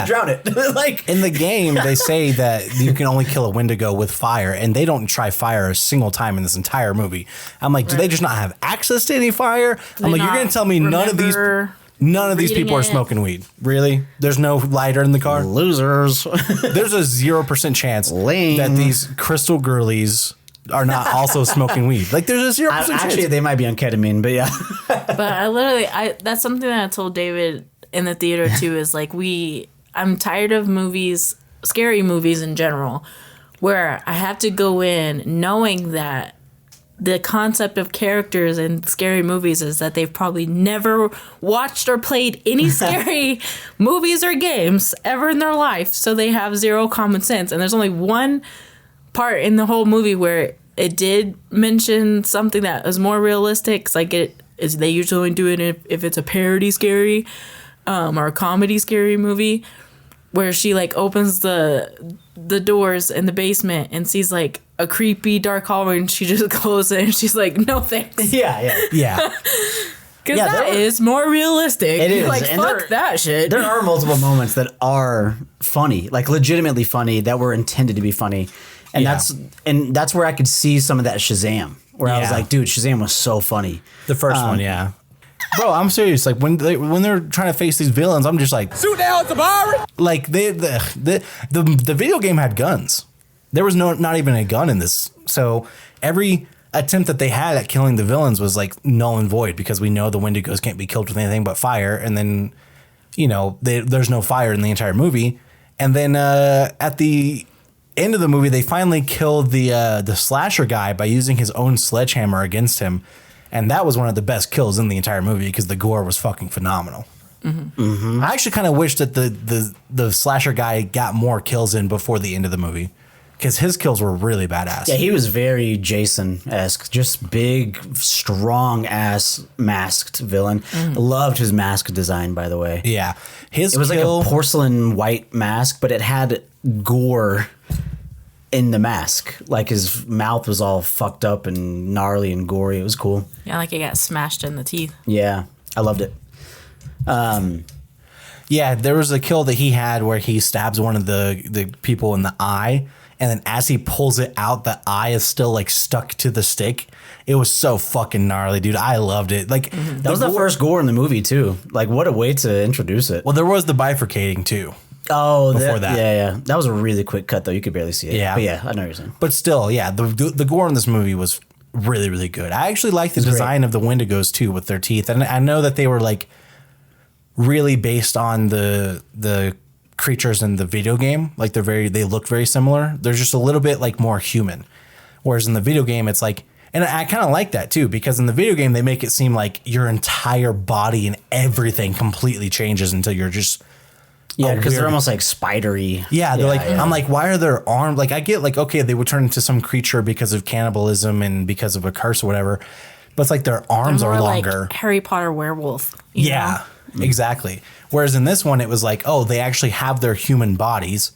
Speaker 4: drown it. Like
Speaker 3: in the game, they say that you can only kill a Wendigo with fire, and they don't try fire a single time in this entire movie. I'm like, do they just not have access to any fire? I'm like, you're gonna tell me none of these people are smoking weed? Really? There's no lighter in the car?
Speaker 4: Losers.
Speaker 3: There's a 0% chance that these crystal girlies are not also smoking weed. Like there's a 0% chance.
Speaker 4: Actually, they might be on ketamine, but yeah.
Speaker 5: But that's something that I told David in the theater too, is like I'm tired of movies, scary movies in general, where I have to go in knowing that the concept of characters in scary movies is that they've probably never watched or played any scary movies or games ever in their life. So they have zero common sense. And there's only one part in the whole movie where it did mention something that is more realistic. Cause like they usually do it if it's a parody scary, or a comedy scary movie, where she like opens the doors in the basement and sees like a creepy dark hallway and she just closes it and she's like, no thanks.
Speaker 3: Yeah.
Speaker 5: Because that is more realistic.
Speaker 4: It is.
Speaker 5: Like,
Speaker 4: and
Speaker 5: fuck that shit.
Speaker 4: There are multiple moments that are funny, like legitimately funny, that were intended to be funny. And that's where I could see some of that Shazam, where I was like, dude, Shazam was so funny.
Speaker 3: The first one, yeah. Bro, I'm serious. Like when they're trying to face these villains, I'm just like, shoot down the virus. Like the video game had guns. There was not even a gun in this. So every attempt that they had at killing the villains was like null and void because we know the Wendigos can't be killed with anything but fire. And then, there's no fire in the entire movie. And then at the end of the movie, they finally killed the slasher guy by using his own sledgehammer against him. And that was one of the best kills in the entire movie because the gore was fucking phenomenal. Mm-hmm. Mm-hmm. I actually kind of wish that the slasher guy got more kills in before the end of the movie. Because his kills were really badass.
Speaker 4: Yeah, he was very Jason-esque. Just big, strong-ass masked villain. Loved his mask design, by the way.
Speaker 3: Yeah.
Speaker 4: It was like a porcelain white mask, but it had gore in the mask. Like his mouth was all fucked up and gnarly and gory. It was cool.
Speaker 5: Yeah, like it got smashed in the teeth.
Speaker 4: Yeah, I loved it.
Speaker 3: Yeah, there was a kill that he had where he stabs one of the people in the eye. And then as he pulls it out, the eye is still like stuck to the stick. It was so fucking gnarly, dude. I loved it. Like
Speaker 4: that was the first gore in the movie too. Like what a way to introduce it.
Speaker 3: Well, there was the bifurcating too.
Speaker 4: Oh, before that. Yeah. That was a really quick cut though. You could barely see it.
Speaker 3: Yeah.
Speaker 4: But yeah, I know what you're saying.
Speaker 3: But still, yeah, the gore in this movie was really, really good. I actually like the design of the Wendigos too with their teeth. And I know that they were like really based on the creatures in the video game. Like they look very similar. They're just a little bit like more human. Whereas in the video game, it's like, and I kind of like that too, because in the video game, they make it seem like your entire body and everything completely changes until you're just.
Speaker 4: Yeah, because they're almost like spidery.
Speaker 3: Yeah, they're I'm like, why are their arms? Like, I get like, okay, they would turn into some creature because of cannibalism and because of a curse or whatever. But it's like their arms are longer.
Speaker 5: Like Harry Potter werewolf.
Speaker 3: Yeah, exactly. Whereas in this one, it was like, oh, they actually have their human bodies,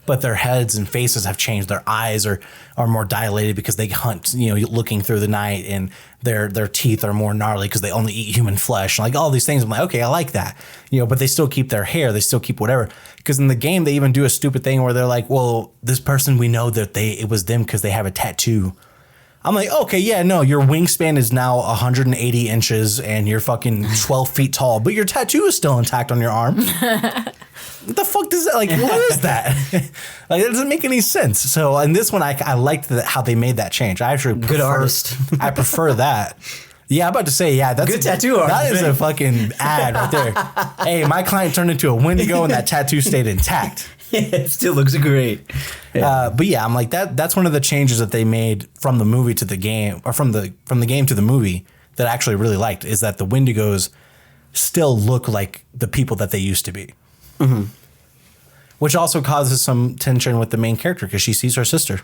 Speaker 3: but their heads and faces have changed. Their eyes are more dilated because they hunt, looking through the night, and their teeth are more gnarly because they only eat human flesh. Like all these things, I'm like, okay, I like that, but they still keep their hair, they still keep whatever. Because in the game, they even do a stupid thing where they're like, well, this person, we know that it was them because they have a tattoo. I'm like, okay, yeah, no, your wingspan is now 180 inches and you're fucking 12 feet tall, but your tattoo is still intact on your arm. What the fuck does that, like, what is that? Like, it doesn't make any sense. So in this one, I liked how they made that change. I actually
Speaker 4: good artist.
Speaker 3: I prefer that. Yeah, I'm about to say, yeah, that's
Speaker 4: good tattoo artist.
Speaker 3: That is a fucking ad right there. Hey, my client turned into a Wendigo and that tattoo stayed intact.
Speaker 4: It still looks great.
Speaker 3: Yeah. But yeah, I'm like that's one of the changes that they made from the movie to the game, or from the game to the movie, that I actually really liked, is that the Wendigos still look like the people that they used to be. Mm-hmm. Which also causes some tension with the main character because she sees her sister.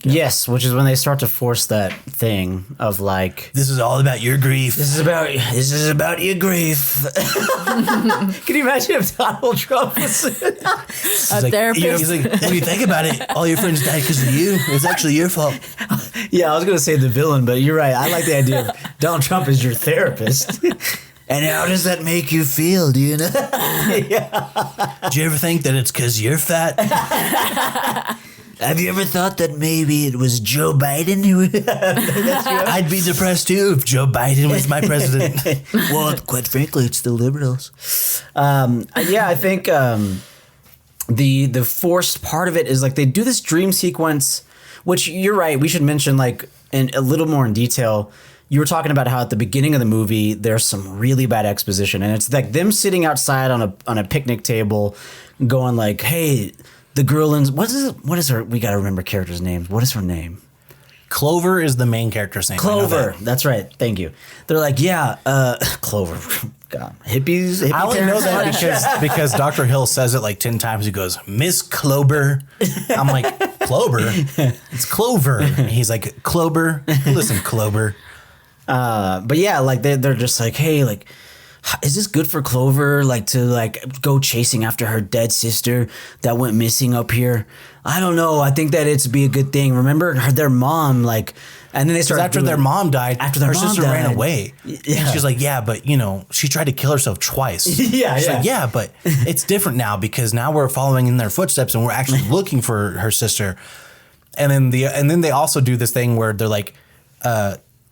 Speaker 4: Yeah. Yes, which is when they start to force that thing of like,
Speaker 3: this is all about your grief.
Speaker 4: This is about your grief. Can you imagine if Donald Trump was a
Speaker 5: therapist?
Speaker 3: He's like, when you think about it, all your friends died because of you. It was actually your fault.
Speaker 4: Yeah, I was going to say the villain, but you're right. I like the idea of Donald Trump as your therapist. And how does that make you feel? Do you know?
Speaker 3: Yeah. Do you ever think that it's because you're fat?
Speaker 4: Have you ever thought that maybe it was Joe Biden who...
Speaker 3: I'd be depressed too if Joe Biden was my president.
Speaker 4: Well, quite frankly, it's the liberals. Yeah, I think the forced part of it is like they do this dream sequence, which you're right, we should mention like in a little more in detail. You were talking about how at the beginning of the movie, there's some really bad exposition. And it's like them sitting outside on a picnic table going like, hey... The girl in what is her? We gotta remember characters' names. What is her name?
Speaker 3: Clover is the main character's name.
Speaker 4: Clover. That's right. Thank you. They're like, yeah, Clover. God, hippies.
Speaker 3: I only know that because Dr. Hill says it like 10 times. He goes, Miss Clover. I'm like, Clover? It's Clover. And he's like, Clover. Listen, Clover.
Speaker 4: But yeah, like they're just like, hey, like, is this good for Clover, like to like go chasing after her dead sister that went missing up here? I don't know. I think that it'd be a good thing. Remember their mom, like, and then they started
Speaker 3: after their mom died.
Speaker 4: After their
Speaker 3: her
Speaker 4: mom
Speaker 3: sister
Speaker 4: died.
Speaker 3: ran away. Yeah. She's like, yeah, but she tried to kill herself twice.
Speaker 4: Yeah,
Speaker 3: She's like, yeah, but it's different now because now we're following in their footsteps and we're actually looking for her sister. And then they also do this thing where they're like,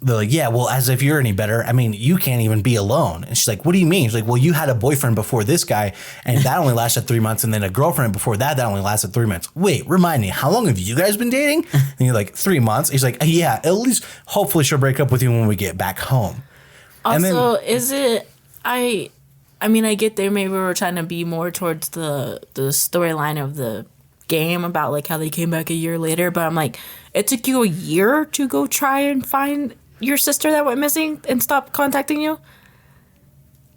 Speaker 3: they're like, yeah, well, as if you're any better. I mean, you can't even be alone. And she's like, what do you mean? She's like, well, you had a boyfriend before this guy, and that only lasted 3 months, and then a girlfriend before that only lasted 3 months. Wait, remind me, how long have you guys been dating? And you're like, 3 months. He's like, yeah, at least hopefully she'll break up with you when we get back home.
Speaker 5: Also, is it? I mean, I get there. Maybe we were trying to be more towards the storyline of the game about like how they came back a year later, but I'm like, it took you a year to go try and find your sister that went missing and stop contacting you.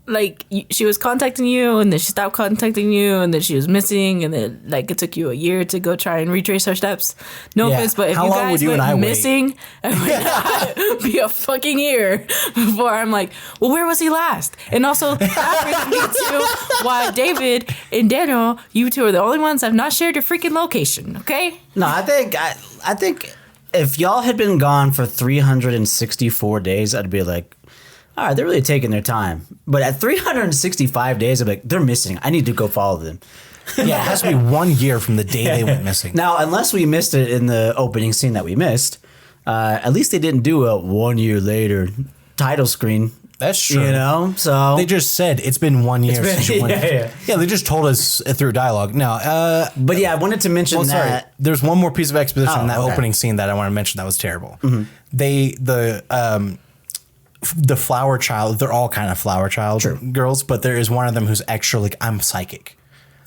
Speaker 5: Like she was contacting you, and then she stopped contacting you, and then she was missing, and then like it took you a year to go try and retrace her steps. No offense, but if
Speaker 3: How
Speaker 5: you
Speaker 3: long
Speaker 5: guys
Speaker 3: would you and I
Speaker 5: went
Speaker 3: wait?
Speaker 5: missing, it would be a fucking year before I'm like, well, where was he last? And also that brings me to why David and Daniel, you two are the only ones that have not shared your freaking location. Okay?
Speaker 4: No, I think if y'all had been gone for 364 days, I'd be like, all right, they're really taking their time. But at 365 days, I'm like, they're missing. I need to go follow them.
Speaker 3: Yeah, it has to be 1 year from the day they went missing.
Speaker 4: Now, unless we missed it in the opening scene that we missed, at least they didn't do a 1 year later title screen.
Speaker 3: That's true.
Speaker 4: You know, so
Speaker 3: They just said it's been 1 year since you went. Yeah, they just told us through dialogue. No,
Speaker 4: but yeah, I wanted to mention that.
Speaker 3: There's one more piece of exposition in that
Speaker 4: okay.
Speaker 3: opening scene that I want to mention that was terrible. The flower child, they're all kind of flower child girls, but there is one of them who's extra like, I'm psychic.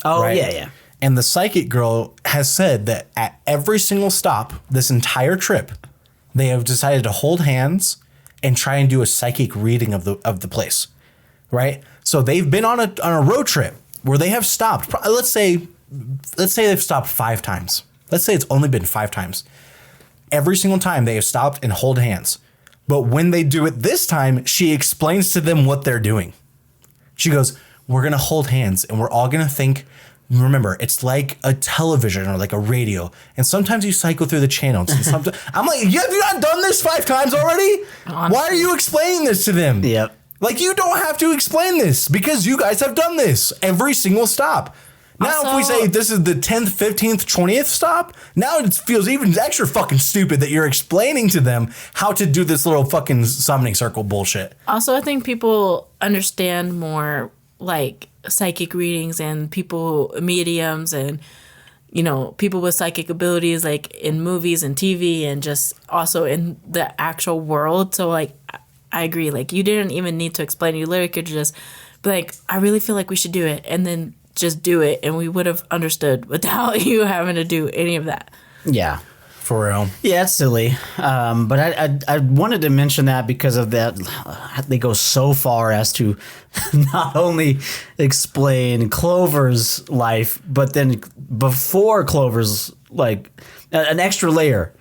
Speaker 4: Oh,
Speaker 3: right?
Speaker 4: yeah.
Speaker 3: And the psychic girl has said that at every single stop, this entire trip, they have decided to hold hands and try and do a psychic reading of the place, right? So they've been on a road trip where they have stopped. Let's say they've stopped 5 times. Let's say it's only been 5 times. Every single time they have stopped and hold hands. But when they do it this time, she explains to them what they're doing. She goes, we're going to hold hands and we're all going to think, remember, it's like a television or like a radio. And sometimes you cycle through the channels. And sometimes I'm like, have you not done this 5 times already?
Speaker 5: Honestly.
Speaker 3: Why are you explaining this to them?
Speaker 4: Yep.
Speaker 3: Like, you don't have to explain this because you guys have done this every single stop. Now, if we say this is the 10th, 15th, 20th stop, now it feels even extra fucking stupid that you're explaining to them how to do this little fucking summoning circle bullshit.
Speaker 5: Also, I think people understand more like psychic readings and people, mediums, and you know, people with psychic abilities like in movies and TV and just also in the actual world. So like, I agree. Like, you didn't even need to explain. You literally could just be like, I really feel like we should do it, and then just do it, and we would have understood without you having to do any of that.
Speaker 4: Yeah.
Speaker 3: For real.
Speaker 4: Yeah, it's silly. But I wanted to mention that because of that. They go so far as to not only explain Clover's life, but then before Clover's, like, an extra layer.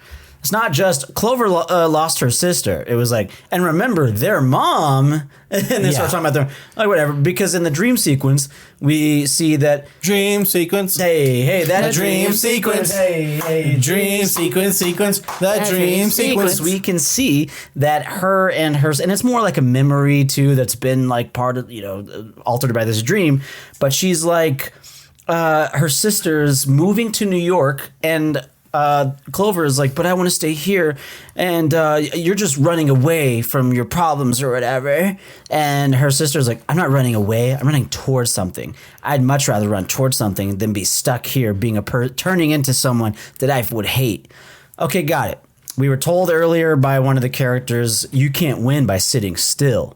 Speaker 4: It's not just Clover lost her sister. It was like, and remember their mom, and they start talking about their, like, whatever. Because in the dream sequence, we see that
Speaker 3: Dream sequence.
Speaker 4: hey, that
Speaker 3: dream sequence.
Speaker 4: Hey,
Speaker 3: Dream sequence. That dream sequence.
Speaker 4: we can see that her and hers, and it's more like a memory too that's been like part of, you know, altered by this dream. But she's like, her sister's moving to New York, and Clover is like, but I want to stay here, and you're just running away from your problems or whatever. And her sister's like, I'm not running away, I'm running towards something. I'd much rather run towards something than be stuck here being turning into someone that I would hate. Okay, got it. We were told earlier by one of the characters, you can't win by sitting still.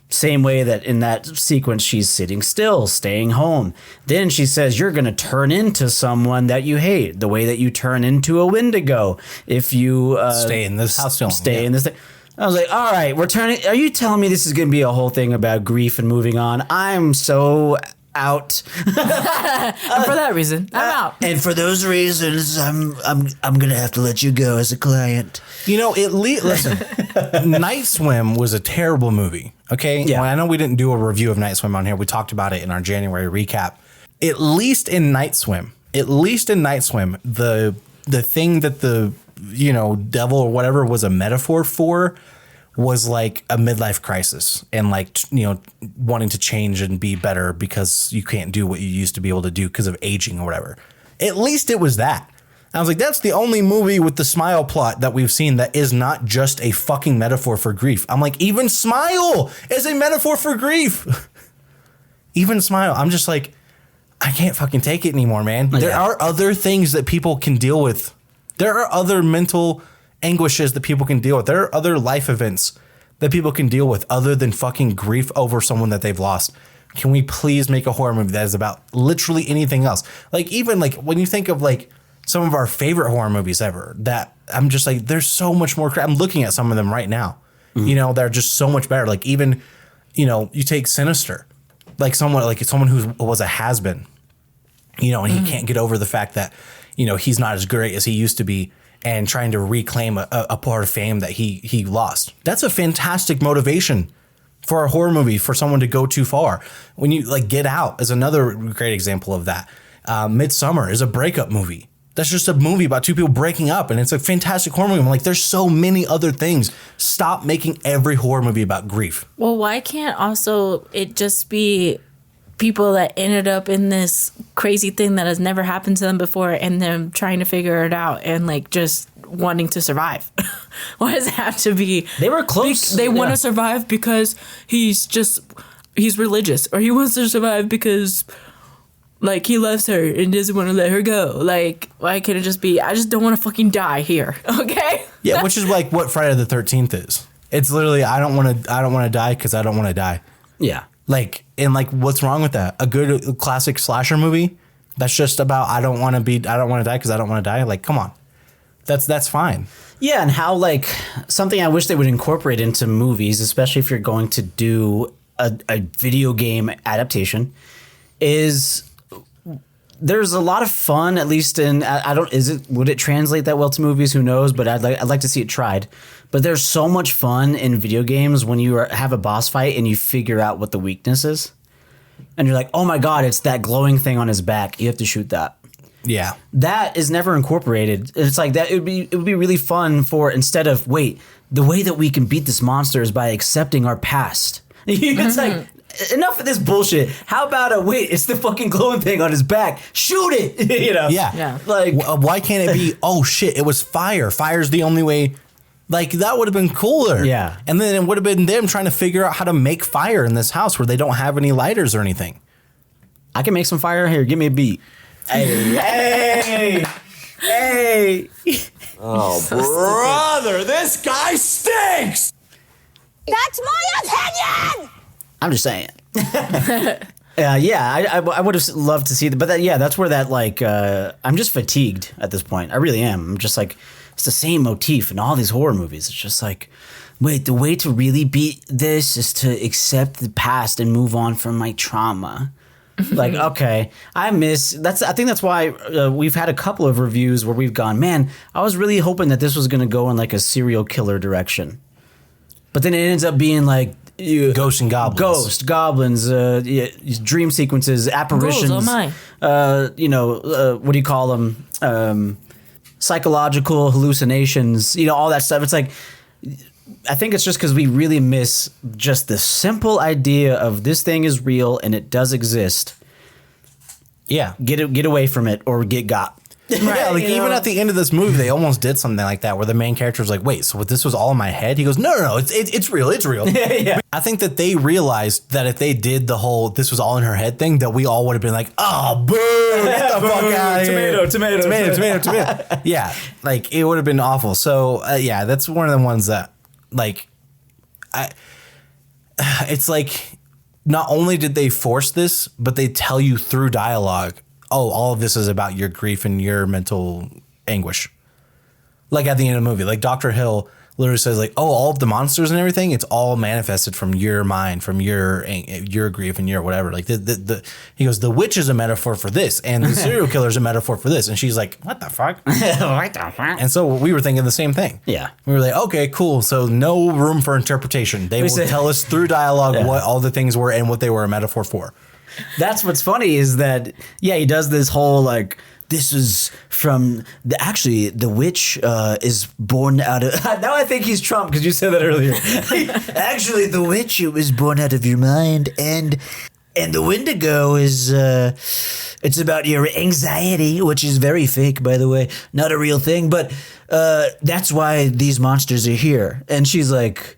Speaker 4: Same way that in that sequence, she's sitting still, staying home. Then she says, you're going to turn into someone that you hate, the way that you turn into a Wendigo. If you
Speaker 3: Stay in this house still.
Speaker 4: stay in this thing. I was like, all right, are you telling me this is going to be a whole thing about grief and moving on? I'm so out.
Speaker 5: And for that reason, I'm out.
Speaker 4: And for those reasons, I'm going to have to let you go as a client.
Speaker 3: You know, listen, Night Swim was a terrible movie. Okay.
Speaker 4: Yeah.
Speaker 3: Well, I know we didn't do a review of Night Swim on here. We talked about it in our January recap. At least in Night Swim, the thing that the, you know, devil or whatever was a metaphor for was like a midlife crisis and like, you know, wanting to change and be better because you can't do what you used to be able to do because of aging or whatever. At least it was that. I was like, that's the only movie with the Smile plot that we've seen that is not just a fucking metaphor for grief. I'm like, even Smile is a metaphor for grief. Even Smile. I'm just like, I can't fucking take it anymore, man. There are other things that people can deal with. There are other mental anguishes that people can deal with. There are other life events that people can deal with other than fucking grief over someone that they've lost. Can we please make a horror movie that is about literally anything else? Like, even like when you think of like some of our favorite horror movies ever, that I'm just like, there's so much more. I'm looking at some of them right now. You know, they're just so much better. Like even, you know, you take Sinister, like someone who was a has-been, you know, and he can't get over the fact that, you know, he's not as great as he used to be and trying to reclaim a part of fame that he lost. That's a fantastic motivation for a horror movie, for someone to go too far. When you like Get Out is another great example of that. Midsummer is a breakup movie. That's just a movie about two people breaking up, and it's a fantastic horror movie. I'm like, there's so many other things. Stop making every horror movie about grief.
Speaker 5: Well, why can't also it just be people that ended up in this crazy thing that has never happened to them before and them trying to figure it out and like just wanting to survive? Why does it have to be?
Speaker 4: They were close.
Speaker 5: They want to survive because he's religious, or he wants to survive because like he loves her and doesn't want to let her go. Like, why can't it just be, I just don't want to fucking die here. Okay.
Speaker 3: Yeah. Which is like what Friday the 13th is. It's literally, I don't want to die because I don't want to die.
Speaker 4: Yeah.
Speaker 3: Like, and like, what's wrong with that? A good classic slasher movie that's just about, I don't want to die because I don't want to die. Like, come on. That's fine.
Speaker 4: Yeah, and how like something I wish they would incorporate into movies, especially if you're going to do a video game adaptation, is there's a lot of fun, at least in would it translate that well to movies? Who knows? But I'd like to see it tried. But there's so much fun in video games when you have a boss fight and you figure out what the weakness is, and you're like, oh my god, it's that glowing thing on his back. You have to shoot that.
Speaker 3: Yeah,
Speaker 4: that is never incorporated. It's like that. It would be really fun for, instead of, wait, the way that we can beat this monster is by accepting our past. It's like, enough of this bullshit. How about wait, it's the fucking glowing thing on his back. Shoot it. You know?
Speaker 3: Yeah.
Speaker 4: Like,
Speaker 3: why can't it be, oh shit, it was fire. Fire's the only way. Like, that would have been cooler.
Speaker 4: Yeah.
Speaker 3: And then it would have been them trying to figure out how to make fire in this house where they don't have any lighters or anything.
Speaker 4: I can make some fire here. Give me a beat. Hey.
Speaker 3: Oh, brother, this guy stinks.
Speaker 1: That's my opinion!
Speaker 4: I'm just saying. I would have loved to see that. But that's where that, like, I'm just fatigued at this point. I really am. I'm just like, it's the same motif in all these horror movies. It's just like, wait, the way to really beat this is to accept the past and move on from my trauma. Like, okay, I think that's why we've had a couple of reviews where we've gone, man, I was really hoping that this was going to go in like a serial killer direction. But then it ends up being like
Speaker 3: ghosts and goblins.
Speaker 4: Goblins, dream sequences, apparitions.
Speaker 5: Ghouls, oh my.
Speaker 4: What do you call them? Psychological hallucinations, all that stuff. It's like, I think it's just because we really miss just the simple idea of this thing is real and it does exist.
Speaker 3: Yeah.
Speaker 4: Get away from it or get got.
Speaker 3: Right, yeah, like even at the end of this movie, they almost did something like that where the main character was like, wait, so this was all in my head? He goes, no, it's real. It's real.
Speaker 4: Yeah.
Speaker 3: I think that they realized that if they did the whole this was all in her head thing, that we all would have been like, oh, boo, get the fuck out of here. Tomato. Yeah, like it would have been awful. So, that's one of the ones that, like, it's like, not only did they force this, but they tell you through dialogue, oh, all of this is about your grief and your mental anguish. Like at the end of the movie, like Dr. Hill literally says like, oh, all of the monsters and everything, it's all manifested from your mind, from your grief and your whatever. Like he goes, the witch is a metaphor for this and the serial killer is a metaphor for this. And she's like, what the fuck?
Speaker 4: What the fuck?
Speaker 3: And so we were thinking the same thing.
Speaker 4: Yeah.
Speaker 3: We were like, okay, cool. So no room for interpretation. They will tell us through dialogue what all the things were and what they were a metaphor for.
Speaker 4: That's what's funny is that, he does this whole like, this is from the witch is born out of. Now I think he's Trump because you said that earlier. Actually, the witch was born out of your mind, and And the Wendigo is, it's about your anxiety, which is very fake, by the way. Not a real thing, but that's why these monsters are here. And she's like,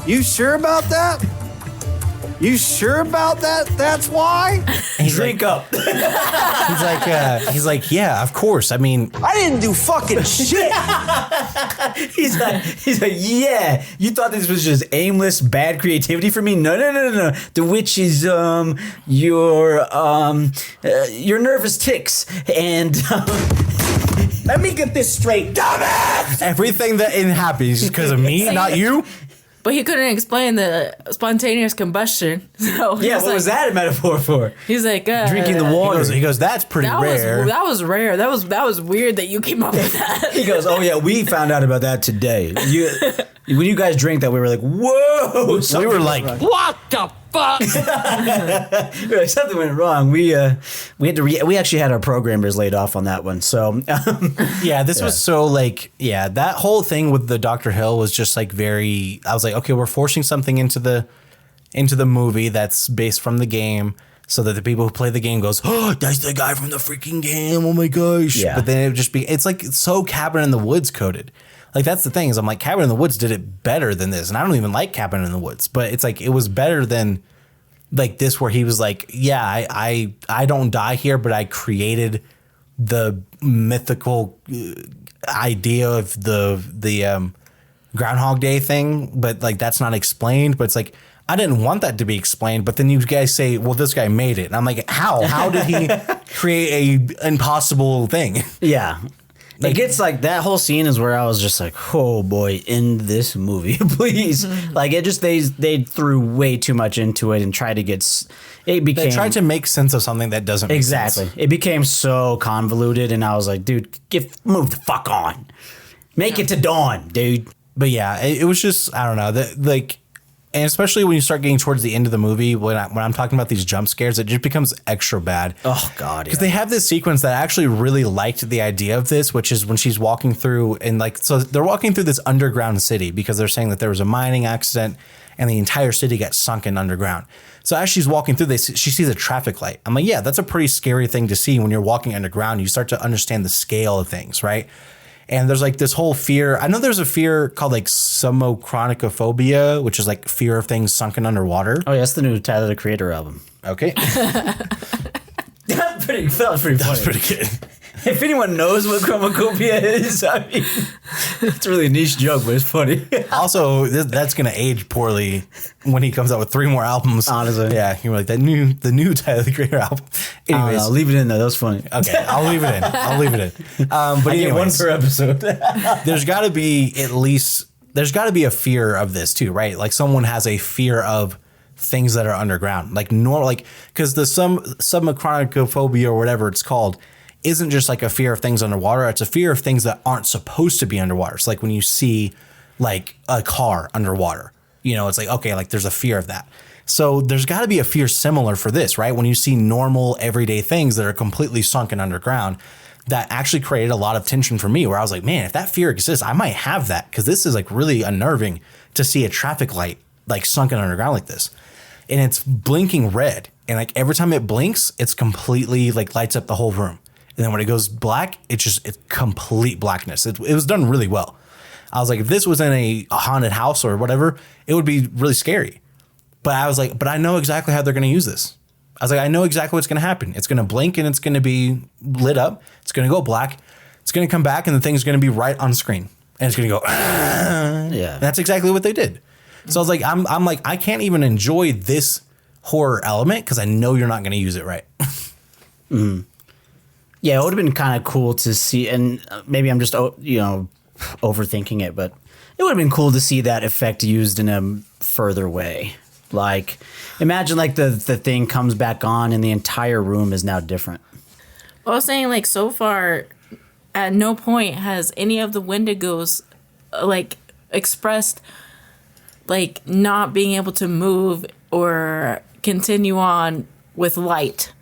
Speaker 2: You sure about that? You sure about that? That's why?
Speaker 4: drink up.
Speaker 3: He's like, yeah, of course. I mean,
Speaker 2: I didn't do fucking shit.
Speaker 4: He's like, yeah, you thought this was just aimless, bad creativity for me? No. The witch is, your nervous ticks. And, let me get this straight, dumbass!
Speaker 3: everything that ain't happy is just because of me, not you.
Speaker 5: But he couldn't explain the spontaneous combustion. So
Speaker 4: Yeah, what was that a metaphor for?
Speaker 5: He's like,
Speaker 4: Drinking the water.
Speaker 3: He goes, that's pretty rare.
Speaker 5: That was rare. That was weird that you came up with that.
Speaker 4: He goes, oh yeah, we found out about that today. When you guys drink that, we were like, whoa!
Speaker 3: We were like,
Speaker 2: What the fuck?
Speaker 4: We were like, something went wrong. We actually had our programmers laid off on that one. So
Speaker 3: yeah, this was so like, yeah, that whole thing with the Dr. Hill was just like very, I was like, okay, we're forcing something into the movie that's based from the game so that the people who play the game goes, oh, that's the guy from the freaking game. Oh my gosh.
Speaker 4: Yeah.
Speaker 3: But then it would just be, it's like, it's so Cabin in the Woods coded. Like, that's the thing is I'm like, Cabin in the Woods did it better than this. And I don't even like Cabin in the Woods, but it's like, it was better than like this, where he was like, yeah, I don't die here, but I created the mythical idea of the Groundhog Day thing, but like, that's not explained. But it's like, I didn't want that to be explained, but then you guys say, well, this guy made it. And I'm like, how did he create a impossible thing?
Speaker 4: yeah. It gets like that whole scene is where I was just like, oh boy, end this movie, please. Like it just they threw way too much into it and tried to
Speaker 3: They tried to make sense of something that doesn't make sense.
Speaker 4: Exactly. It became so convoluted, and I was like, dude, move the fuck on. Make it to dawn, dude.
Speaker 3: But yeah, it was just, I don't know, like, and especially when you start getting towards the end of the movie, when I'm talking about these jump scares, it just becomes extra bad.
Speaker 4: Oh God,
Speaker 3: because they have this sequence that I actually really liked the idea of this, which is when she's walking through, and like, so they're walking through this underground city because they're saying that there was a mining accident and the entire city got sunken underground. So as she's walking through, she sees a traffic light. I'm like, yeah, that's a pretty scary thing to see when you're walking underground. You start to understand the scale of things, right? And there's like this whole fear. I know there's a fear called like sumochronophobia, which is like fear of things sunken underwater.
Speaker 4: Oh, yeah, that's the new Tyler, the Creator album.
Speaker 3: Okay.
Speaker 4: That was pretty funny.
Speaker 3: That was pretty good.
Speaker 4: If anyone knows what chromacopia is, I mean, it's a really niche joke, but it's funny.
Speaker 3: Also, that's going to age poorly when he comes out with 3 more albums.
Speaker 4: Honestly.
Speaker 3: Yeah, you're like, the new Tyler, the Creator album. Anyways.
Speaker 4: I'll leave it in there. That was funny.
Speaker 3: Okay, I'll leave it in. But
Speaker 4: I get one per episode.
Speaker 3: there's got to be a fear of this too, right? Like someone has a fear of things that are underground, like because the sumochronophobia or whatever it's called isn't just like a fear of things underwater. It's a fear of things that aren't supposed to be underwater. It's like when you see like a car underwater, it's like, okay, like there's a fear of that. So there's got to be a fear similar for this, right? When you see normal everyday things that are completely sunken underground, that actually created a lot of tension for me, where I was like, man, if that fear exists, I might have that, because this is like really unnerving to see a traffic light like sunken underground like this. And it's blinking red. And like every time it blinks, it's completely like lights up the whole room. And then when it goes black, it's complete blackness. It was done really well. I was like, if this was in a haunted house or whatever, it would be really scary. But I was like, but I know exactly how they're going to use this. I was like, I know exactly what's going to happen. It's going to blink and it's going to be lit up. It's going to go black. It's going to come back and the thing's going to be right on screen. And it's going to go,
Speaker 4: yeah.
Speaker 3: That's exactly what they did. So I was like, I'm like, I can't even enjoy this horror element because I know you're not going to use it right.
Speaker 4: Mm. Yeah, it would have been kind of cool to see, and maybe I'm just overthinking it, but it would have been cool to see that effect used in a further way. Like, imagine like the thing comes back on and the entire room is now different.
Speaker 5: I was saying, like, so far, at no point has any of the Wendigos like expressed like not being able to move or continue on with light.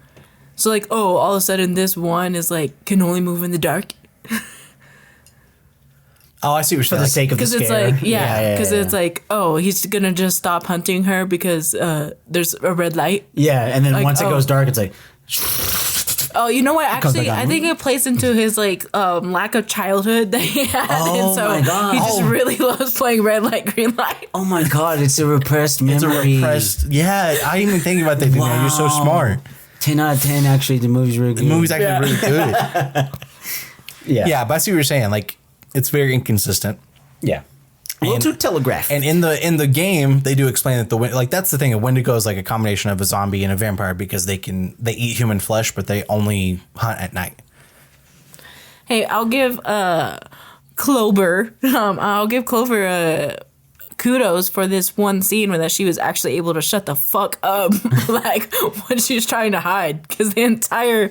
Speaker 5: So like, oh, all of a sudden this one is like can only move in the dark.
Speaker 3: Oh, I see what you're
Speaker 4: for
Speaker 3: saying.
Speaker 4: the sake of the
Speaker 5: Because it's
Speaker 4: scare.
Speaker 5: like, because it's like, oh, he's gonna just stop hunting her because there's a red light.
Speaker 4: Yeah, and then
Speaker 5: Like,
Speaker 4: once it goes dark, it's like,
Speaker 5: Oh, you know what? Actually,
Speaker 4: back on.
Speaker 5: I think it plays into his like lack of childhood that he had,
Speaker 4: Oh
Speaker 5: and so
Speaker 4: my God.
Speaker 5: he just really loves playing red light, green light.
Speaker 4: oh my God, it's a repressed memory.
Speaker 3: It's a repressed. Yeah, I didn't even think about that. Danielle. You're so
Speaker 4: Wow.
Speaker 3: smart.
Speaker 4: 10 out of 10, actually, the movie's really good.
Speaker 3: The movie's actually really good.
Speaker 4: yeah.
Speaker 3: Yeah, but I see what you're saying. Like, it's very inconsistent.
Speaker 4: Yeah. A little
Speaker 3: And-
Speaker 4: too telegraphed.
Speaker 3: And in the game, they do explain that that's the thing. A Wendigo is like a combination of a zombie and a vampire because they eat human flesh, but they only hunt at night.
Speaker 5: Hey, I'll give Clover. I'll give Clover kudos for this one scene where that she was actually able to shut the fuck up, like when she was trying to hide, because the entire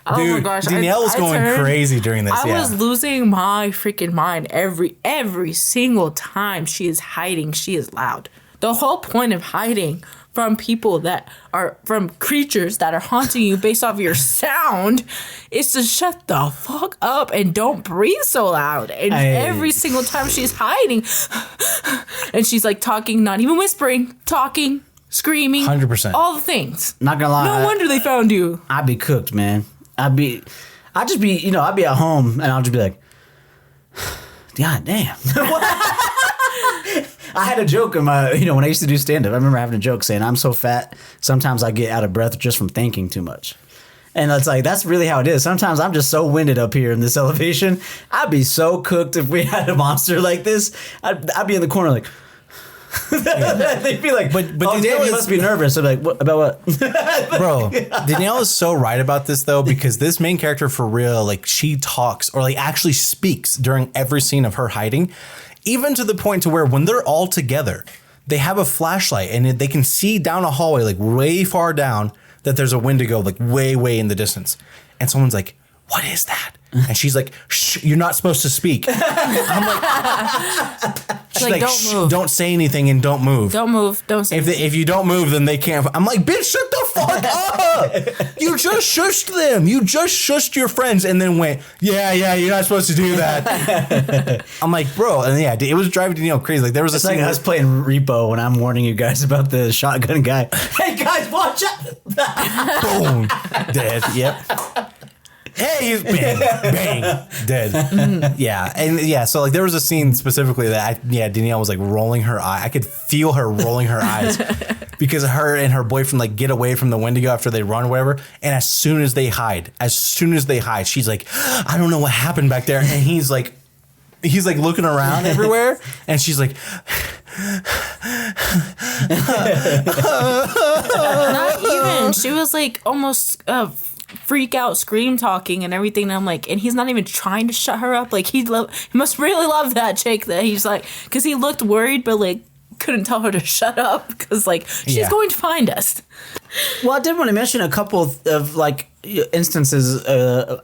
Speaker 5: oh my
Speaker 3: Dude,
Speaker 5: gosh,
Speaker 3: Danielle was going crazy during this.
Speaker 5: I
Speaker 3: yeah.
Speaker 5: was losing my freaking mind every single time she is hiding. She is loud. The whole point of hiding from people that are from creatures that are haunting you based off your sound is to shut the fuck up and don't breathe so loud. And every single time she's hiding, and she's like talking, not even whispering, talking, screaming,
Speaker 3: 100%.
Speaker 5: all the things.
Speaker 4: Not gonna lie.
Speaker 5: No wonder they found you.
Speaker 4: I'd be cooked, man. I'd be at home and I'll just be like, God damn. I had a joke in my, when I used to do stand up, I remember having a joke saying, I'm so fat, sometimes I get out of breath just from thinking too much. And it's like, that's really how it is. Sometimes I'm just so winded up here in this elevation. I'd be so cooked if we had a monster like this. I'd be in the corner like, they'd be like,
Speaker 3: But
Speaker 4: oh,
Speaker 3: Danielle
Speaker 4: damn, you
Speaker 3: is-
Speaker 4: must be nervous. I'm like, what, about what?
Speaker 3: Bro, Danielle is so right about this though, because this main character for real, like she talks or like actually speaks during every scene of her hiding, even to the point to where when they're all together, they have a flashlight and they can see down a hallway, like way far down, that there's a Wendigo, like way in the distance. And someone's like, what is that? And she's like, shh, you're not supposed to speak. I'm like, she's
Speaker 5: Like, don't
Speaker 3: "Shh,
Speaker 5: move.
Speaker 3: don't say anything and don't move.
Speaker 5: Don't move. Don't say
Speaker 3: If you don't move, then they can't. I'm like, bitch, shut the fuck up. You just shushed them. You just shushed your friends and then went, yeah, you're not supposed to do that. I'm like, bro. And yeah, it was driving Danielle crazy. Like there was a
Speaker 4: It's like
Speaker 3: scene
Speaker 4: us playing Repo when I'm warning you guys about the shotgun guy. Hey guys, watch out!
Speaker 3: boom, dead. Yep. Hey, he's bang, dead. Yeah, and yeah, so like there was a scene specifically that Danielle was like rolling her eye. I could feel her rolling her eyes because her and her boyfriend like get away from the Wendigo after they run or whatever. And as soon as they hide, she's like, I don't know what happened back there. And he's like looking around everywhere, and she's like,
Speaker 5: Not even. She was like almost freak out, scream talking and everything. And I'm like, and he's not even trying to shut her up. Like he must really love that chick that he's like, because he looked worried, but like couldn't tell her to shut up because like she's going to find us.
Speaker 4: Well, I did want to mention a couple of like instances,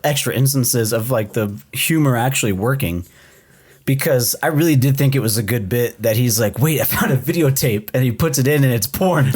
Speaker 4: extra instances of like the humor actually working. Because I really did think it was a good bit that he's like, wait, I found a videotape, and he puts it in and it's porn. And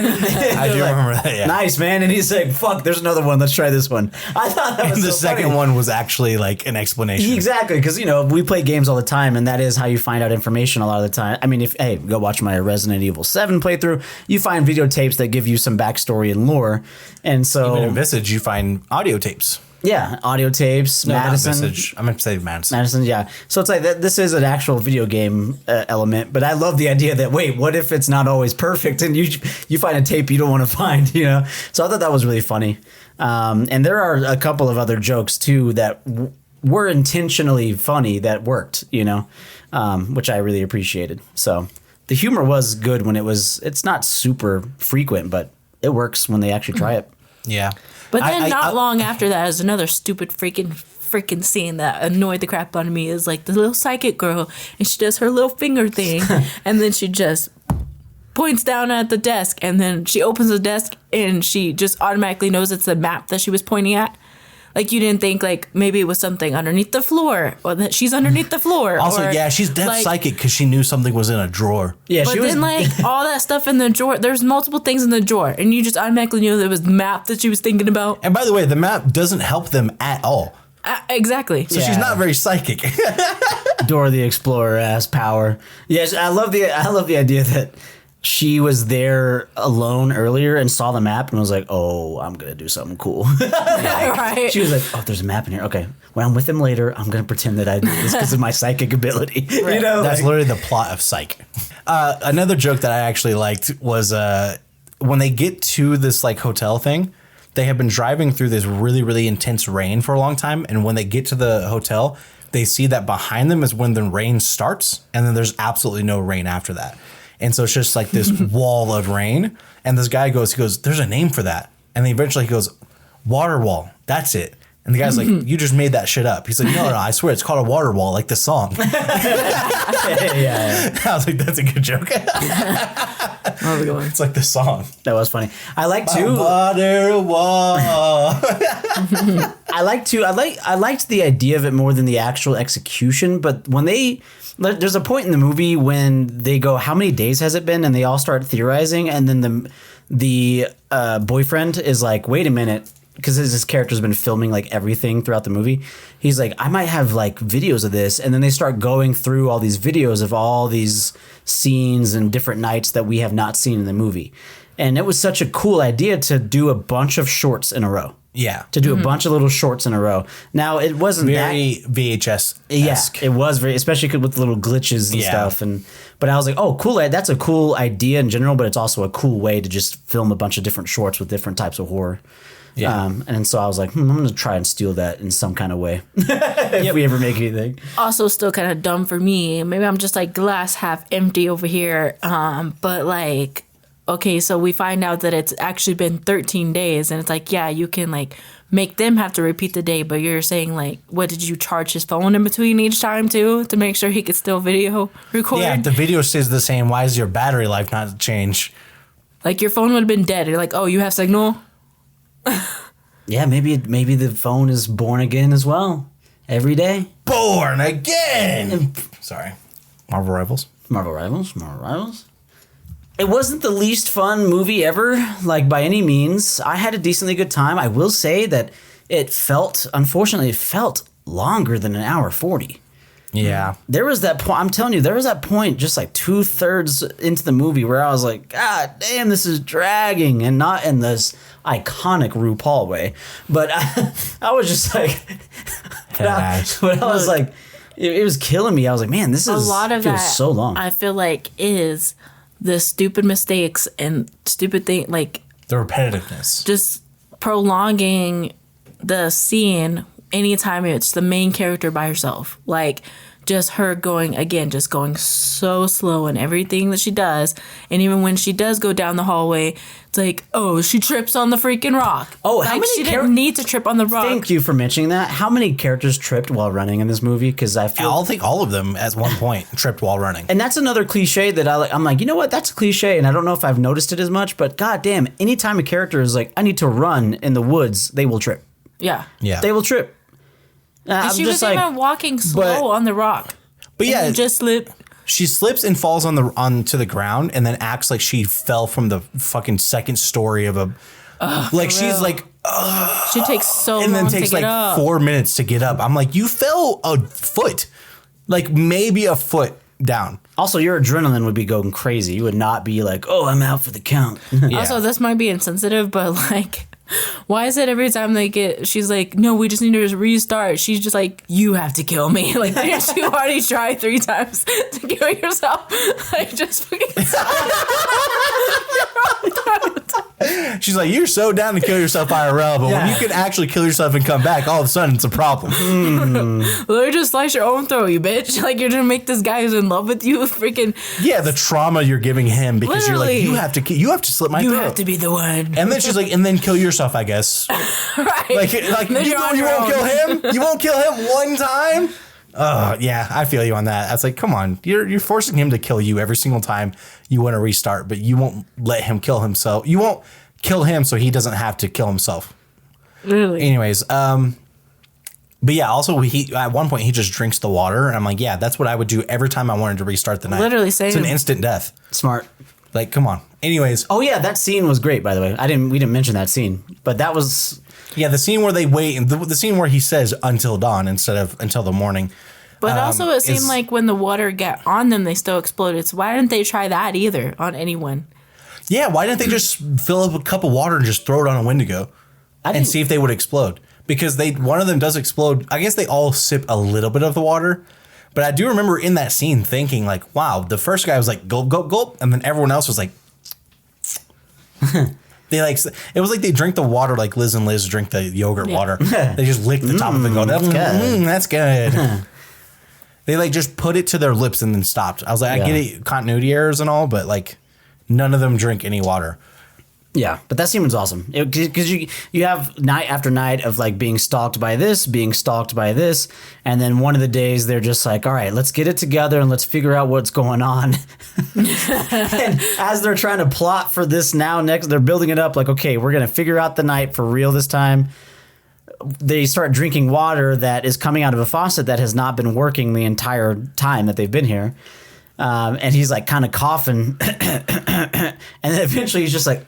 Speaker 3: I do remember that. Yeah.
Speaker 4: Nice, man. And he's like, fuck, there's another one. Let's try this one. I thought that was
Speaker 3: And the
Speaker 4: so
Speaker 3: second
Speaker 4: funny.
Speaker 3: one was actually like an explanation.
Speaker 4: Exactly, because we play games all the time, and that is how you find out information a lot of the time. I mean, go watch my Resident Evil 7 playthrough, you find videotapes that give you some backstory and lore, and so
Speaker 3: Even in Visage, you find audio tapes.
Speaker 4: yeah, audio tapes,
Speaker 3: No, not
Speaker 4: Madison.
Speaker 3: Visage. I meant to say Madison.
Speaker 4: Madison, yeah. So it's like this is an actual video game element, but I love the idea that wait, what if it's not always perfect and you find a tape you don't want to find, So I thought that was really funny, and there are a couple of other jokes too that were intentionally funny that worked, which I really appreciated. So the humor was good when it's not super frequent, but it works when they actually try it.
Speaker 3: Yeah.
Speaker 5: But then
Speaker 3: I-
Speaker 5: not long after that is another stupid freaking scene that annoyed the crap out of me. Is like the little psychic girl, and she does her little finger thing, and then she just points down at the desk, and then she opens the desk, and she just automatically knows it's the map that she was pointing at. Like you didn't think like maybe it was something underneath the floor, or that she's underneath the floor.
Speaker 3: Also,
Speaker 5: or,
Speaker 3: yeah, she's dead
Speaker 5: like,
Speaker 3: psychic because she knew something was in a drawer.
Speaker 4: Yeah,
Speaker 5: But
Speaker 4: she was
Speaker 5: then, like, all that stuff in the drawer, there's multiple things in the drawer, and you just automatically knew there was the map that she was thinking about.
Speaker 3: And by the way, the map doesn't help them at all.
Speaker 5: Exactly.
Speaker 3: So she's not very psychic.
Speaker 4: Dora the Explorer ass power. Yes, I love the idea that she was there alone earlier and saw the map and was like, "Oh, I'm gonna do something cool."
Speaker 5: Right.
Speaker 4: She was like, "Oh, there's a map in here. Okay, when I'm with him later, I'm gonna pretend that I did this because of my psychic ability." Right. You know,
Speaker 3: That's literally the plot of Psych. Another joke that I actually liked was when they get to this like hotel thing. They have been driving through this really, really intense rain for a long time, and when they get to the hotel, they see that behind them is when the rain starts, and then there's absolutely no rain after that. And so it's just like this wall of rain. And this guy goes, "There's a name for that." And then eventually he goes, "Water wall. That's it." And the guy's like, "You just made that shit up." He's like, no, I swear it's called a water wall, like the song.
Speaker 4: yeah.
Speaker 3: I was like, that's a good joke.
Speaker 5: How's it going?
Speaker 3: It's like the song.
Speaker 4: That was funny. I like to
Speaker 3: Water wall.
Speaker 4: I liked the idea of it more than the actual execution. But when there's a point in the movie when they go, "How many days has it been?" and they all start theorizing, and then the boyfriend is like, "Wait a minute." Because his character's been filming like everything throughout the movie. He's like, "I might have like videos of this." And then they start going through all these videos of all these scenes and different nights that we have not seen in the movie. And it was such a cool idea to do a bunch of shorts in a row.
Speaker 3: Yeah.
Speaker 4: To do a bunch of little shorts in a row. Now, it wasn't
Speaker 3: Very VHS-esque.
Speaker 4: Yeah, it was very, especially with the little glitches and stuff. But I was like, oh, cool. That's a cool idea in general, but it's also a cool way to just film a bunch of different shorts with different types of horror.
Speaker 3: Yeah.
Speaker 4: And so I was like, I'm going to try and steal that in some kind of way if we ever make anything.
Speaker 5: Also, still kind of dumb for me. Maybe I'm just like glass half empty over here. But like, okay, so we find out that it's actually been 13 days, and it's like, yeah, you can like make them have to repeat the day, but you're saying like, what, did you charge his phone in between each time too to make sure he could still video record?
Speaker 3: Yeah, if the video stays the same, why is your battery life not change?
Speaker 5: Like your phone would have been dead. You're like, oh, you have signal?
Speaker 4: Yeah, maybe the phone is born again as well. Every day.
Speaker 3: Born again! Sorry. Marvel Rivals.
Speaker 4: Marvel Rivals. It wasn't the least fun movie ever, like by any means. I had a decently good time. I will say that unfortunately, it felt longer than an hour 40.
Speaker 3: Yeah.
Speaker 4: There was that point, I'm telling you, there was that point just like 2/3 into the movie where I was like, God damn, this is dragging, and not in this iconic RuPaul way. But I was just like, but I was like, it was killing me. I was like, man, this is
Speaker 5: a lot of
Speaker 4: feels
Speaker 5: that.
Speaker 4: So long.
Speaker 5: I feel like is the stupid mistakes and stupid thing, like
Speaker 3: The repetitiveness.
Speaker 5: just prolonging the scene anytime it's the main character by herself. Like just her going so slow in everything that she does. And even when she does go down the hallway, it's like, oh, she trips on the freaking rock.
Speaker 4: Oh,
Speaker 5: like,
Speaker 4: how many
Speaker 5: she didn't need to trip on the rock.
Speaker 4: Thank you for mentioning that. How many characters tripped while running in this movie? Because I
Speaker 3: think all of them at one point tripped while running.
Speaker 4: And that's another cliche that I'm like, you know what? That's a cliche, and I don't know if I've noticed it as much, but goddamn, anytime a character is like, I need to run in the woods, they will trip.
Speaker 5: Yeah.
Speaker 3: Yeah.
Speaker 4: They will trip.
Speaker 5: And she was even walking slow on the rock.
Speaker 3: But yeah,
Speaker 5: and just slipped.
Speaker 3: She slips and falls onto the ground and then acts like she fell from the fucking second story of a like she's like
Speaker 5: she takes so
Speaker 3: and
Speaker 5: long
Speaker 3: then takes
Speaker 5: to get
Speaker 3: like
Speaker 5: up.
Speaker 3: 4 minutes to get up. I'm like, you fell a foot. Like maybe a foot down.
Speaker 4: Also, your adrenaline would be going crazy. You would not be like, oh, I'm out for the count.
Speaker 3: Yeah.
Speaker 5: Also, this might be insensitive, but like, why is it every time she's like, no, we just need to restart. She's just like, you have to kill me. Like, didn't you already try 3 times to kill yourself? Like, just fucking
Speaker 3: She's like, you're so down to kill yourself IRL, but when you can actually kill yourself and come back, all of a sudden it's a problem.
Speaker 5: Literally just slice your own throat, you bitch. Like, you're gonna make this guy who's in love with you freaking.
Speaker 3: Yeah, the trauma you're giving him because
Speaker 5: Literally.
Speaker 3: you're like, you have to slit my
Speaker 5: You
Speaker 3: throat.
Speaker 5: have to be the one.
Speaker 3: And then she's like, and then kill yourself, I guess.
Speaker 5: Right.
Speaker 3: Like
Speaker 5: Then
Speaker 3: you
Speaker 5: you're on your
Speaker 3: won't kill
Speaker 5: own.
Speaker 3: him? You won't kill him one time? Yeah, I feel you on that. I was like, come on, you're forcing him to kill you every single time you want to restart, but you won't let him kill himself. You won't kill him so he doesn't have to kill himself.
Speaker 5: Literally.
Speaker 3: Anyways, but yeah, also he at one point he just drinks the water, and I'm like, yeah, that's what I would do every time I wanted to restart the night.
Speaker 5: Literally same.
Speaker 3: It's an instant death.
Speaker 4: Smart.
Speaker 3: Like, come on. Anyways,
Speaker 4: Oh yeah, that scene was great. By the way, we didn't mention that scene, but that was
Speaker 3: Yeah, the scene where they wait, and the scene where he says until dawn instead of until the morning.
Speaker 5: But also, it seemed
Speaker 3: is-
Speaker 5: like when the water got on them, they still exploded. So why didn't they try that either on anyone?
Speaker 3: Yeah, why didn't they just fill up a cup of water and just throw it on a Wendigo and see if they would explode? Because one of them does explode. I guess they all sip a little bit of the water. But I do remember in that scene thinking like, wow, the first guy was like, gulp, gulp, gulp. And then everyone else was like, they like, it was like they drink the water like Liz and Liz drink the yogurt water. They just lick the top of it and go, that's good. They like just put it to their lips and then stopped. I was like, I get it, continuity errors and all, but like none of them drink any water.
Speaker 4: Yeah, but that scene was awesome because you have night after night of like being stalked by this, and then one of the days they're just like, all right, let's get it together and let's figure out what's going on. And as they're trying to plot for this next, they're building it up like, okay, we're gonna figure out the night for real this time. They start drinking water that is coming out of a faucet that has not been working the entire time that they've been here. And he's like kind of coughing. And then eventually he's just like,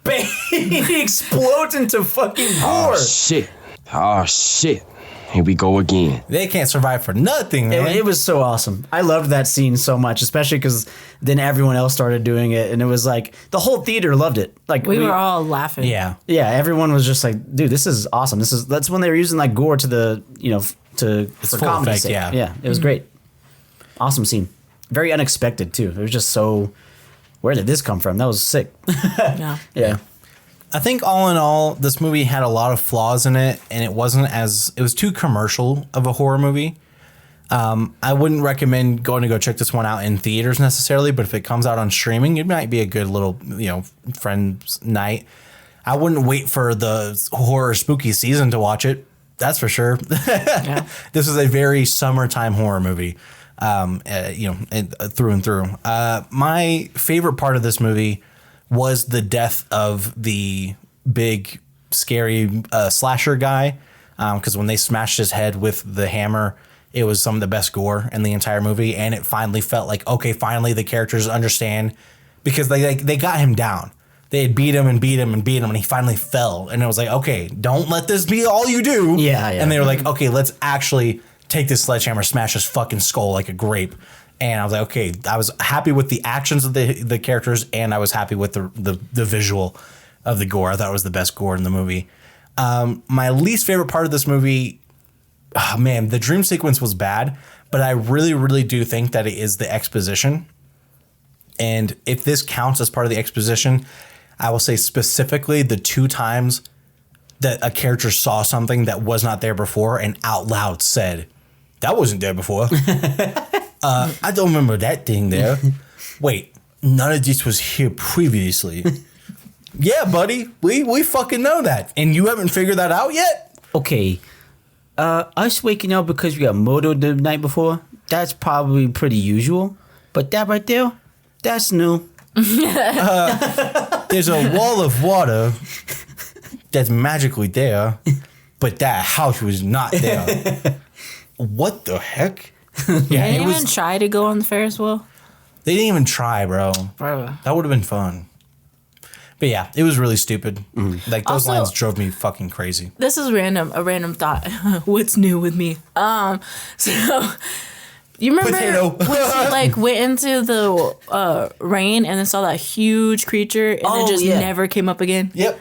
Speaker 4: bang, he explodes into fucking gore.
Speaker 6: Oh, shit. Here we go again.
Speaker 3: They can't survive for nothing, man.
Speaker 4: It was so awesome. I loved that scene so much, especially because then everyone else started doing it. And it was like the whole theater loved it. Like
Speaker 5: We were all laughing.
Speaker 3: Yeah.
Speaker 4: Yeah, everyone was just like, dude, this is awesome. That's when they were using like gore to the, for
Speaker 3: full
Speaker 4: comedy
Speaker 3: effect,
Speaker 4: sake.
Speaker 3: yeah.
Speaker 4: Yeah, it was great. Awesome scene. Very unexpected too. It was just so, where did this come from? That was sick.
Speaker 5: Yeah.
Speaker 4: Yeah.
Speaker 3: I think all in all, this movie had a lot of flaws in it, and it was too commercial of a horror movie. I wouldn't recommend going to go check this one out in theaters necessarily, but if it comes out on streaming, it might be a good little, friend's night. I wouldn't wait for the horror spooky season to watch it. That's for sure.
Speaker 5: Yeah.
Speaker 3: This is a very summertime horror movie, through and through. My favorite part of this movie was the death of the big scary slasher guy, because when they smashed his head with the hammer, it was some of the best gore in the entire movie, and it finally felt like, okay, finally the characters understand, because they got him down. They had beat him, and he finally fell, and it was like, okay, don't let this be all you do.
Speaker 4: Yeah.
Speaker 3: And they were like, okay, let's actually take this sledgehammer, smash his fucking skull like a grape. And I was like, okay, I was happy with the actions of the characters, and I was happy with the visual of the gore. I thought it was the best gore in the movie. My least favorite part of this movie, the dream sequence was bad, but I really, really do think that it is the exposition. And if this counts as part of the exposition, I will say specifically the 2 times that a character saw something that was not there before and out loud said, that wasn't there before. I don't remember that thing there. Wait, none of this was here previously. Yeah, buddy, we fucking know that. And you haven't figured that out yet?
Speaker 4: Okay. Us waking up because we got murdered the night before, that's probably pretty usual. But that right there, that's new.
Speaker 3: There's a wall of water that's magically there, but that house was not there. What the heck?
Speaker 5: They didn't even try to go on the Ferris wheel.
Speaker 3: They didn't even try, bro. That would have been fun. But yeah, it was really stupid. Like those
Speaker 5: Also,
Speaker 3: lines drove me fucking crazy.
Speaker 5: This is a random thought. What's new with me? So you remember
Speaker 3: Potato.
Speaker 5: when she went into the rain and then saw that huge creature and then just never came up again?
Speaker 3: Yep.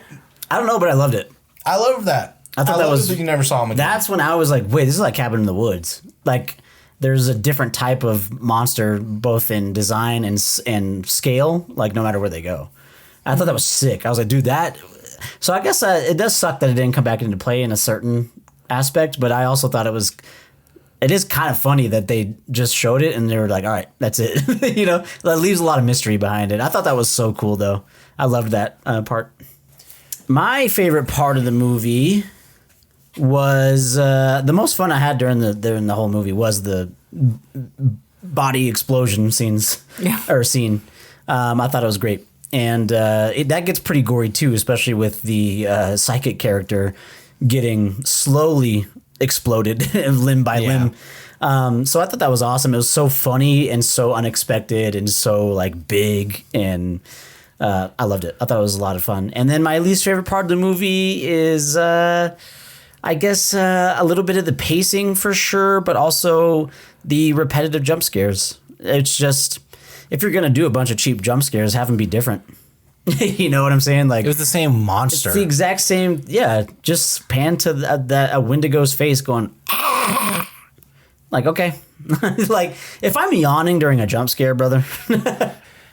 Speaker 4: I don't know, but I loved it.
Speaker 3: I love that.
Speaker 4: I thought that was
Speaker 3: that you never saw him again.
Speaker 4: That's when I was like, wait, this is like Cabin in the Woods. Like there's a different type of monster both in design and scale, like no matter where they go. I thought that was sick. I was like, dude, that. So I guess it does suck that it didn't come back into play in a certain aspect, but I also thought it is kind of funny that they just showed it and they were like, all right, that's it. That leaves a lot of mystery behind it. I thought that was so cool though. I loved that part. My favorite part of the movie was the most fun I had during the whole movie was the body explosion scenes or scene. I thought it was great. And that gets pretty gory too, especially with the psychic character getting slowly exploded limb by limb. So I thought that was awesome. It was so funny and so unexpected and so like big, and I loved it. I thought it was a lot of fun. And then my least favorite part of the movie is, I guess, a little bit of the pacing for sure, but also the repetitive jump scares. It's just, if you're going to do a bunch of cheap jump scares, have them be different. You know what I'm saying? Like,
Speaker 3: It was the same monster.
Speaker 4: it's the exact same. Yeah, just pan to a Wendigo's face going, "Ah." Like, okay. Like, if I'm yawning during a jump scare, brother.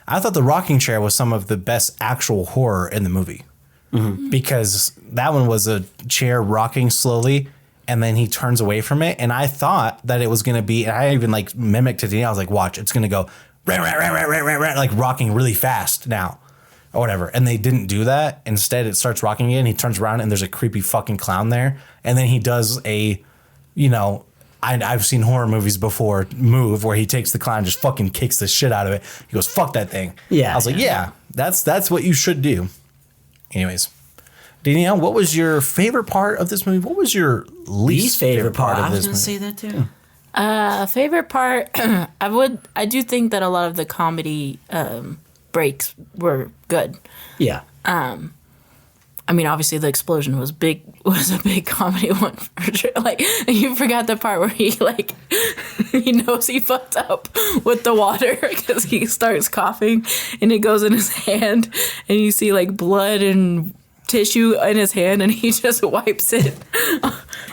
Speaker 3: I thought the rocking chair was some of the best actual horror in the movie. Because that one was a chair rocking slowly and then he turns away from it. And I thought that it was going to be, and I even like mimicked it. I was like, watch, it's going to go like rocking really fast now or whatever. And they didn't do that. Instead, it starts rocking again. He turns around and there's a creepy fucking clown there. And then he does a, I've seen horror movies before move where he takes the clown and just fucking kicks the shit out of it. He goes, fuck that thing.
Speaker 4: Yeah.
Speaker 3: I was like, yeah, that's what you should do. Anyways, Danielle, what was your favorite part of this movie? What was your least favorite part of this movie?
Speaker 4: say that too.
Speaker 5: Favorite part, I do think that a lot of the comedy breaks were good.
Speaker 4: Yeah.
Speaker 5: I mean, obviously the explosion was a big comedy one for sure. Like, you forgot the part where he he knows he fucked up with the water because he starts coughing and it goes in his hand and you see like blood and tissue in his hand and he just wipes it.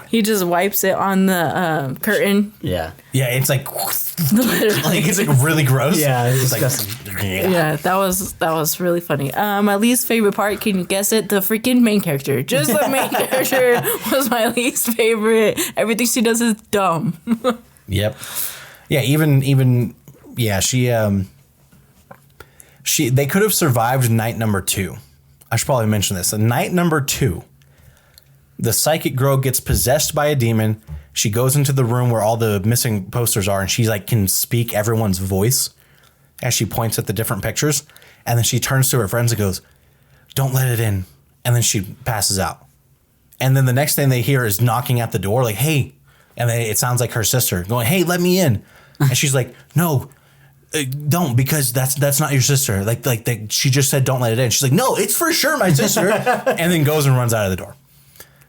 Speaker 5: He just wipes it on the curtain.
Speaker 4: Yeah.
Speaker 3: Yeah, it's like,
Speaker 5: Literally.
Speaker 3: it's like really gross.
Speaker 4: Yeah, it's
Speaker 3: like,
Speaker 4: disgusting.
Speaker 5: Yeah, that was really funny. My least favorite part, can you guess it? The freaking main character. Just the main character was my least favorite. Everything she does is dumb.
Speaker 3: Yep. Yeah, even yeah, she they could have survived night number 2. I should probably mention this. Night number 2, the psychic girl gets possessed by a demon. She goes into the room where all the missing posters are and she like can speak everyone's voice as she points at the different pictures. And then she turns to her friends and goes, "Don't let it in." And then she passes out. And then the next thing they hear is knocking at the door like, "Hey." And then it sounds like her sister going, "Hey, let me in." And she's like, "No, don't, because that's not your sister." She just said, "Don't let it in." She's like, "No, it's for sure my sister." And then goes and runs out of the door.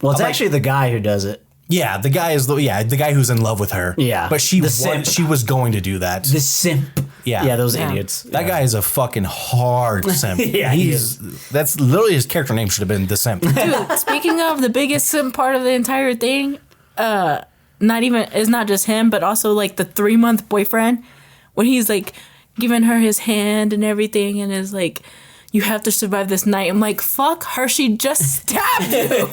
Speaker 4: Well, it's
Speaker 3: I'm
Speaker 4: actually the guy who does it.
Speaker 3: Yeah, the guy is the guy who's in love with her.
Speaker 4: Yeah.
Speaker 3: But she
Speaker 4: The
Speaker 3: was going to do that.
Speaker 4: The simp.
Speaker 3: Yeah.
Speaker 4: Yeah, those
Speaker 5: Yeah.
Speaker 4: idiots.
Speaker 3: That guy is a fucking hard simp.
Speaker 4: Yeah, he is.
Speaker 3: That's literally his character name should have been the simp.
Speaker 5: Dude, speaking of the biggest simp part of the entire thing, it's not just him, but also like the 3-month boyfriend when he's like giving her his hand and everything and is like, "You have to survive this night." I'm like, fuck her, she just stabbed you.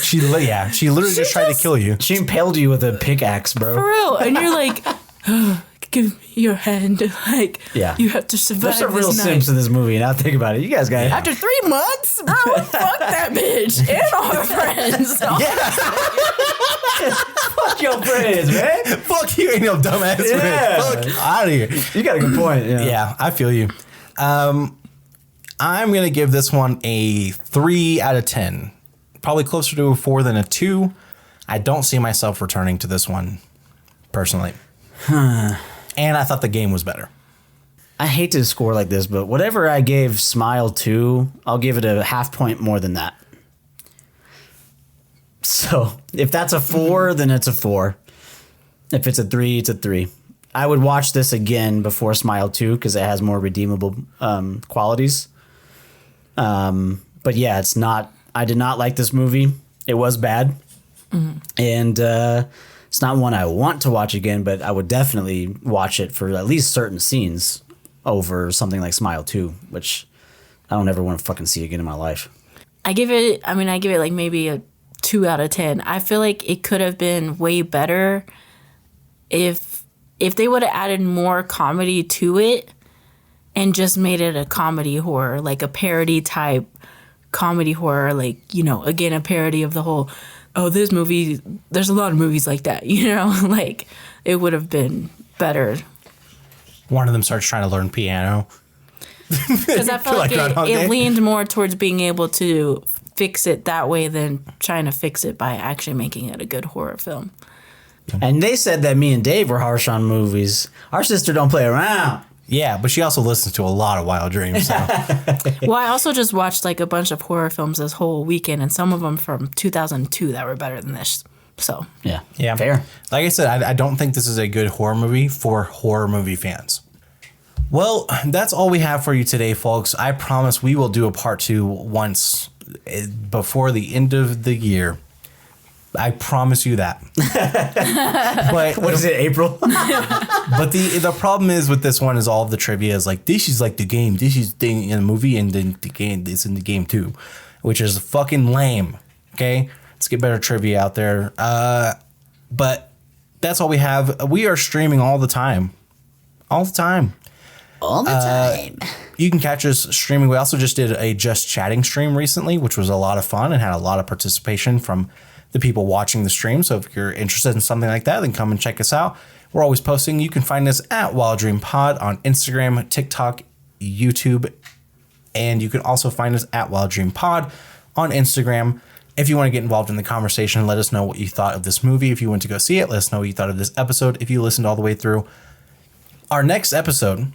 Speaker 3: She literally just tried to kill you.
Speaker 4: She impaled you with a pickaxe, bro.
Speaker 5: For real. And you're like, "Oh, give me your hand." Like,
Speaker 4: Yeah.
Speaker 5: you have to survive
Speaker 4: There's some
Speaker 5: this
Speaker 4: real
Speaker 5: night.
Speaker 4: simps in this movie. Now think about it. You guys got it.
Speaker 5: After 3 months, bro, fuck that bitch and all her friends.
Speaker 4: Fuck your friends, man.
Speaker 3: Fuck you, ain't no dumbass.
Speaker 4: Yeah.
Speaker 3: Fuck out of here.
Speaker 4: You got a good point. Yeah.
Speaker 3: Yeah, I feel you. I'm going to give this one a 3 out of 10. Probably closer to a 4 than a 2. I don't see myself returning to this one, personally. And I thought the game was better.
Speaker 4: I hate to score like this, but whatever I gave Smile 2, I'll give it a half point more than that. So if that's a 4, then it's a 4. If it's a 3, it's a 3. I would watch this again before Smile 2 because it has more redeemable qualities. But yeah, it's not. I did not like this movie. It was bad. And it's not one I want to watch again, but I would definitely watch it for at least certain scenes over something like Smile 2, which I don't ever want to fucking see again in my life.
Speaker 5: I give it like maybe a 2 out of 10. I feel like it could have been way better if they would have added more comedy to it and just made it a comedy horror, like a parody type comedy horror, like, again, a parody of the whole, oh, this movie, there's a lot of movies like that, like it would have been better.
Speaker 3: One of them starts trying to learn piano.
Speaker 5: Because I felt like
Speaker 3: Groundhog Day.
Speaker 5: it leaned more towards being able to fix it that way than trying to fix it by actually making it a good horror film.
Speaker 4: And they said that me and Dave were harsh on movies. Our sister don't play around.
Speaker 3: Yeah, but she also listens to a lot of Wild Dreams. So.
Speaker 5: Well, I also just watched like a bunch of horror films this whole weekend, and some of them from 2002 that were better than this. So
Speaker 4: Yeah.
Speaker 3: Yeah.
Speaker 4: Fair.
Speaker 3: Like I said, I don't think this is a good horror movie for horror movie fans. Well, that's all we have for you today, folks. I promise we will do a part 2 once before the end of the year. I promise you that. But
Speaker 4: What is it, April?
Speaker 3: But the problem is with this one is all of the trivia is like, this is like the game. This is thing in the movie, and then the game is in the game too, which is fucking lame. Okay, let's get better trivia out there. But that's all we have. We are streaming all the time. All the time.
Speaker 4: All the time.
Speaker 3: You can catch us streaming. We also just did a Just Chatting stream recently, which was a lot of fun and had a lot of participation from the people watching the stream. So if you're interested in something like that, then come and check us out. We're always posting. You can find us at Wild Dream Pod on Instagram, TikTok, YouTube, and you can also find us at Wild Dream Pod on Instagram. If you want to get involved in the conversation, let us know what you thought of this movie. If you went to go see it, let us know what you thought of this episode. If you listened all the way through, our next episode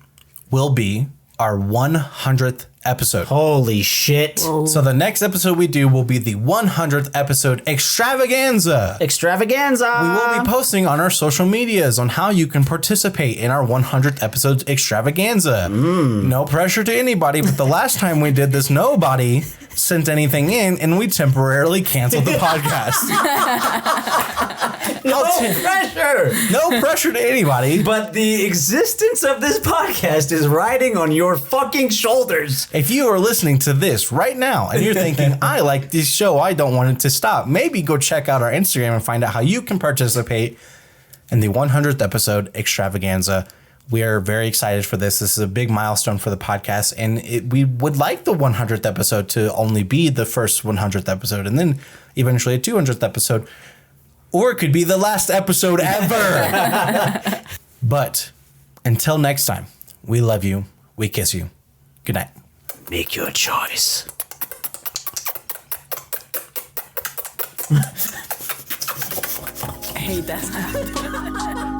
Speaker 3: will be our 100th episode.
Speaker 4: Holy shit.
Speaker 3: So the next episode we do will be the 100th episode extravaganza.
Speaker 4: Extravaganza.
Speaker 3: We will be posting on our social medias on how you can participate in our 100th episode extravaganza. No pressure to anybody, but the last time we did this, nobody sent anything in, and we temporarily canceled the podcast.
Speaker 4: No pressure.
Speaker 3: No pressure to anybody.
Speaker 4: But the existence of this podcast is riding on your fucking shoulders.
Speaker 3: If you are listening to this right now and you're thinking, I like this show, I don't want it to stop, maybe go check out our Instagram and find out how you can participate in the 100th episode extravaganza. We are very excited for this. This is a big milestone for the podcast, and we would like the 100th episode to only be the first 100th episode and then eventually a 200th episode, or it could be the last episode ever. But until next time, we love you. We kiss you. Good night.
Speaker 4: Make your choice.
Speaker 5: I hate that.